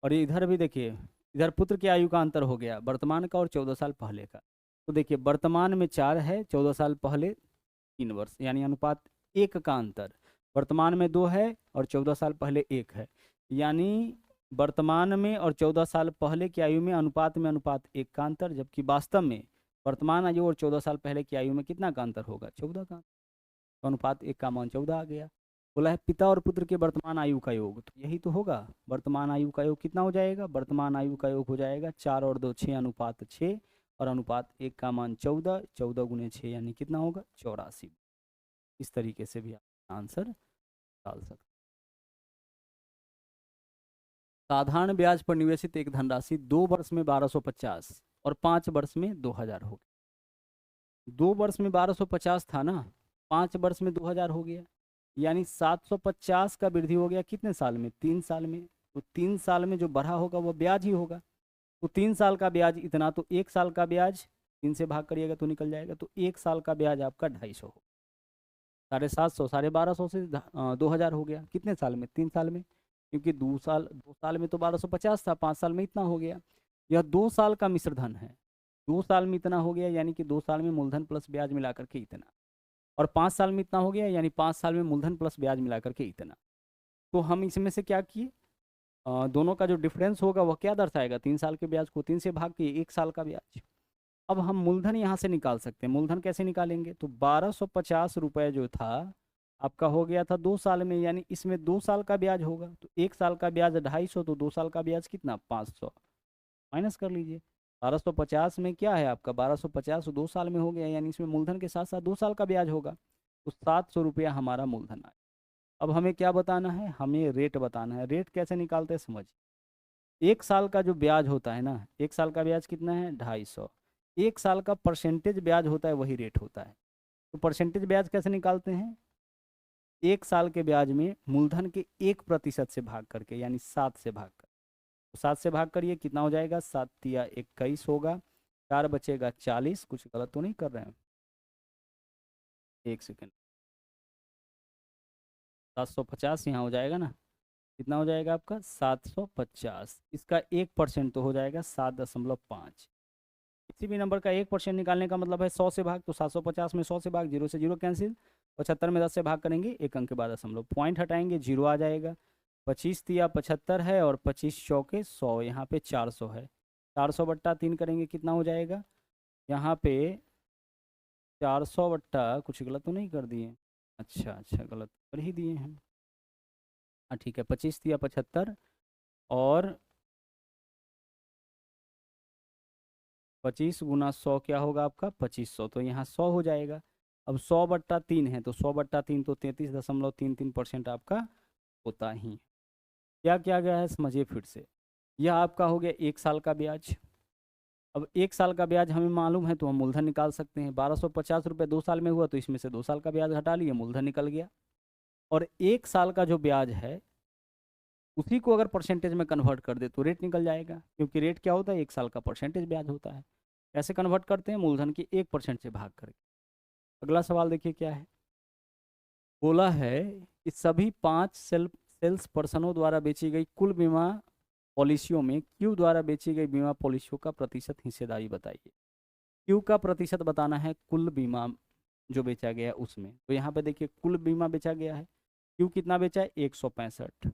और इधर भी देखिए, इधर पुत्र की आयु का अंतर हो गया, वर्तमान का और 14 साल पहले का। तो देखिए वर्तमान में 4 है, 14 साल पहले 3 वर्ष, यानी अनुपात 1 का अंतर। वर्तमान में 2 है और 14 साल पहले 1 है, यानी वर्तमान में और 14 साल पहले की आयु में अनुपात 1 का अंतर, जबकि वास्तव में वर्तमान आयु और 14 साल पहले की आयु में कितना का अंतर होगा 14 का। तो अनुपात 1 का मान 14 आ गया। बोला है पिता और पुत्र के वर्तमान आयु का योग, तो यही तो होगा। वर्तमान आयु का योग कितना हो जाएगा, वर्तमान आयु का योग हो जाएगा 4 और 2 6 अनुपात 6, और अनुपात 1 का मान 14, 14 गुने 6 यानी कितना होगा 84। इस तरीके से भी आप आंसर डाल सकते। साधारण ब्याज पर निवेशित एक धनराशि 2 वर्ष में 1250 और 5 वर्ष में 2000 हो गया। 2 वर्ष में 1250 था ना, 5 वर्ष में 2000 हो गया, यानी 750 का वृद्धि हो गया कितने साल में 3 साल में। तो 3 साल में जो बढ़ा होगा वो ब्याज ही होगा। तो 3 साल का ब्याज इतना, तो 1 साल का ब्याज 3 से भाग करिएगा तो निकल जाएगा, तो 1 साल का ब्याज आपका 250 हो, 750 1250 से 2000 हो गया कितने साल में 3 साल में, क्योंकि 2 साल में तो 1250 था, 5 साल में इतना हो गया। यह 2 साल का मिश्र धन है, 2 साल में इतना हो गया, यानी कि 2 साल में मूलधन प्लस ब्याज मिला करके इतना, और 5 साल में इतना हो गया, यानी 5 साल में मूलधन प्लस ब्याज मिला करके इतना। तो हम इसमें से क्या किए, दोनों का जो डिफरेंस होगा वह क्या दर्शाएगा, 3 साल के ब्याज को 3 से भाग के 1 साल का ब्याज। अब हम मूलधन यहाँ से निकाल सकते हैं, मूलधन कैसे निकालेंगे, तो 1250 रुपये जो था आपका हो गया था 2 साल में, यानी इसमें 2 साल का ब्याज होगा, तो 1 साल का ब्याज 250, तो 2 साल का ब्याज कितना 500, माइनस कर लीजिए। 1250 में क्या है आपका 1250 2 साल में हो गया, यानी इसमें मूलधन के साथ साथ 2 साल का ब्याज होगा, तो 700 रुपया हमारा मूलधन आया। अब हमें क्या बताना है, हमें रेट बताना है। रेट कैसे निकालते हैं समझ, 1 साल का जो ब्याज होता है ना, 1 साल का ब्याज कितना है 250, 1 साल का परसेंटेज ब्याज होता है वही रेट होता है। तो परसेंटेज ब्याज कैसे निकालते हैं, 1 साल के ब्याज में मूलधन के 1% से भाग करके, यानी 7 से भाग कर, तो 7 से भाग करिए कितना हो जाएगा 7 तिया 21 होगा, 4 बचेगा 40, कुछ गलत तो नहीं कर रहे हैं, एक सेकेंड, 750 यहाँ हो जाएगा ना, कितना हो जाएगा आपका 750, इसका 1% तो हो जाएगा 7.5। किसी भी नंबर का 1% निकालने का मतलब है 100 से भाग, तो 750 में 100 से भाग, 0 से 0 कैंसिल, 75 में 10 से भाग करेंगे, एक अंक के बाद दशमलव, पॉइंट हटाएंगे 0 आ जाएगा। 25 तिया 75 है और 25 चौके 100, यहाँ पे 400 है, 400 बट्टा 3 करेंगे कितना हो जाएगा, यहाँ पे 400 बट्टा, कुछ गलत तो नहीं कर दिए, अच्छा अच्छा गलत कर ही दिए हैं, हाँ ठीक है, 25 तिया 75 और 25 गुना 100 क्या होगा आपका 2500, तो यहाँ 100 हो जाएगा। अब 100 बट्टा 3 है, तो 100 बट्टा 3 तो 33.33% आपका होता ही। क्या किया गया है समझिए फिर से, यह आपका हो गया 1 साल का ब्याज। अब 1 साल का ब्याज हमें मालूम है तो हम मूलधन निकाल सकते हैं, 1250 रुपये 2 साल में हुआ तो इसमें से 2 साल का ब्याज हटा लिए, मूलधन निकल गया। और 1 साल का जो ब्याज है उसी को अगर परसेंटेज में कन्वर्ट कर दे तो रेट निकल जाएगा, क्योंकि रेट क्या होता है 1 साल का परसेंटेज ब्याज होता है। कैसे कन्वर्ट करते हैं, मूलधन की 1% से भाग करके। अगला सवाल देखिए क्या है, बोला है कि सभी 5 सेल्स पर्सनों द्वारा बेची गई कुल बीमा पॉलिसियों में क्यू द्वारा बेची गई बीमा पॉलिसियों का प्रतिशत हिस्सेदारी बताइए। क्यू का प्रतिशत बताना है कुल बीमा जो बेचा गया है उसमें, तो यहाँ पे देखिए कुल बीमा बेचा गया है, क्यू कितना बेचा है 165,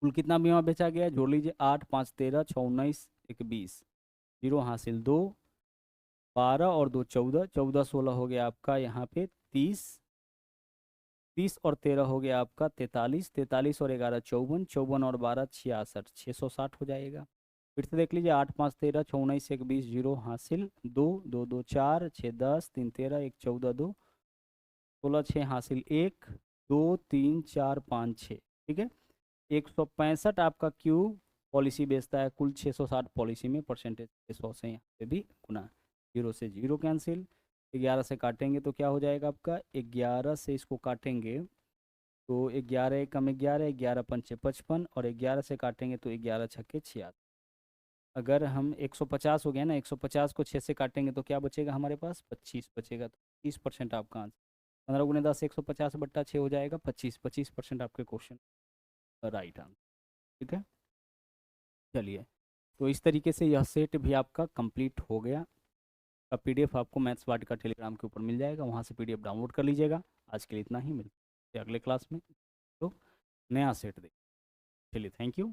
कुल कितना बीमा बेचा गया है जोड़ लीजिए, 8 5 13 6 19 1 20, 0 हासिल 2, 12 और 2 14, 14 16 हो गया आपका यहाँ पे 30, 30 और 13 हो गया आपका 43, 43 और 11 54, 54 और 12 66, 660 हो जाएगा। फिर से देख लीजिए, 8 5 13 6 19 1 20, 0 हासिल 2 2 2 4 6 10 3 13 1 14 2 16 6 हासिल 1 2 3 4 5 6, ठीक है। 165 आपका क्यू पॉलिसी बेचता है कुल 660 पॉलिसी में, परसेंटेज 100 से यहाँ पे भी गुना, 0 से 0 कैंसिल, 11 से काटेंगे तो क्या हो जाएगा आपका, 11 से इसको काटेंगे तो 11 एकम 11, 11 पंचे 55 और 11 से काटेंगे तो 11 छक्के 76। अगर हम 150 हो गया ना, 150 को 6 से काटेंगे तो क्या बचेगा हमारे पास 25 बचेगा, तो 30% आपका आंसर, 15 गुने 10 150 बट्टा 6 हो जाएगा 25, 25% आपके क्वेश्चन राइट आंसर, ठीक है। चलिए, तो इस तरीके से यह सेट भी आपका कंप्लीट हो गया। का पीडीएफ आपको मैथ्स वाट का टेलीग्राम के ऊपर मिल जाएगा, वहाँ से पीडीएफ डाउनलोड कर लीजिएगा। आज के लिए इतना ही, मिलते हैं अगले क्लास में तो नया सेट देख। चलिए, थैंक यू।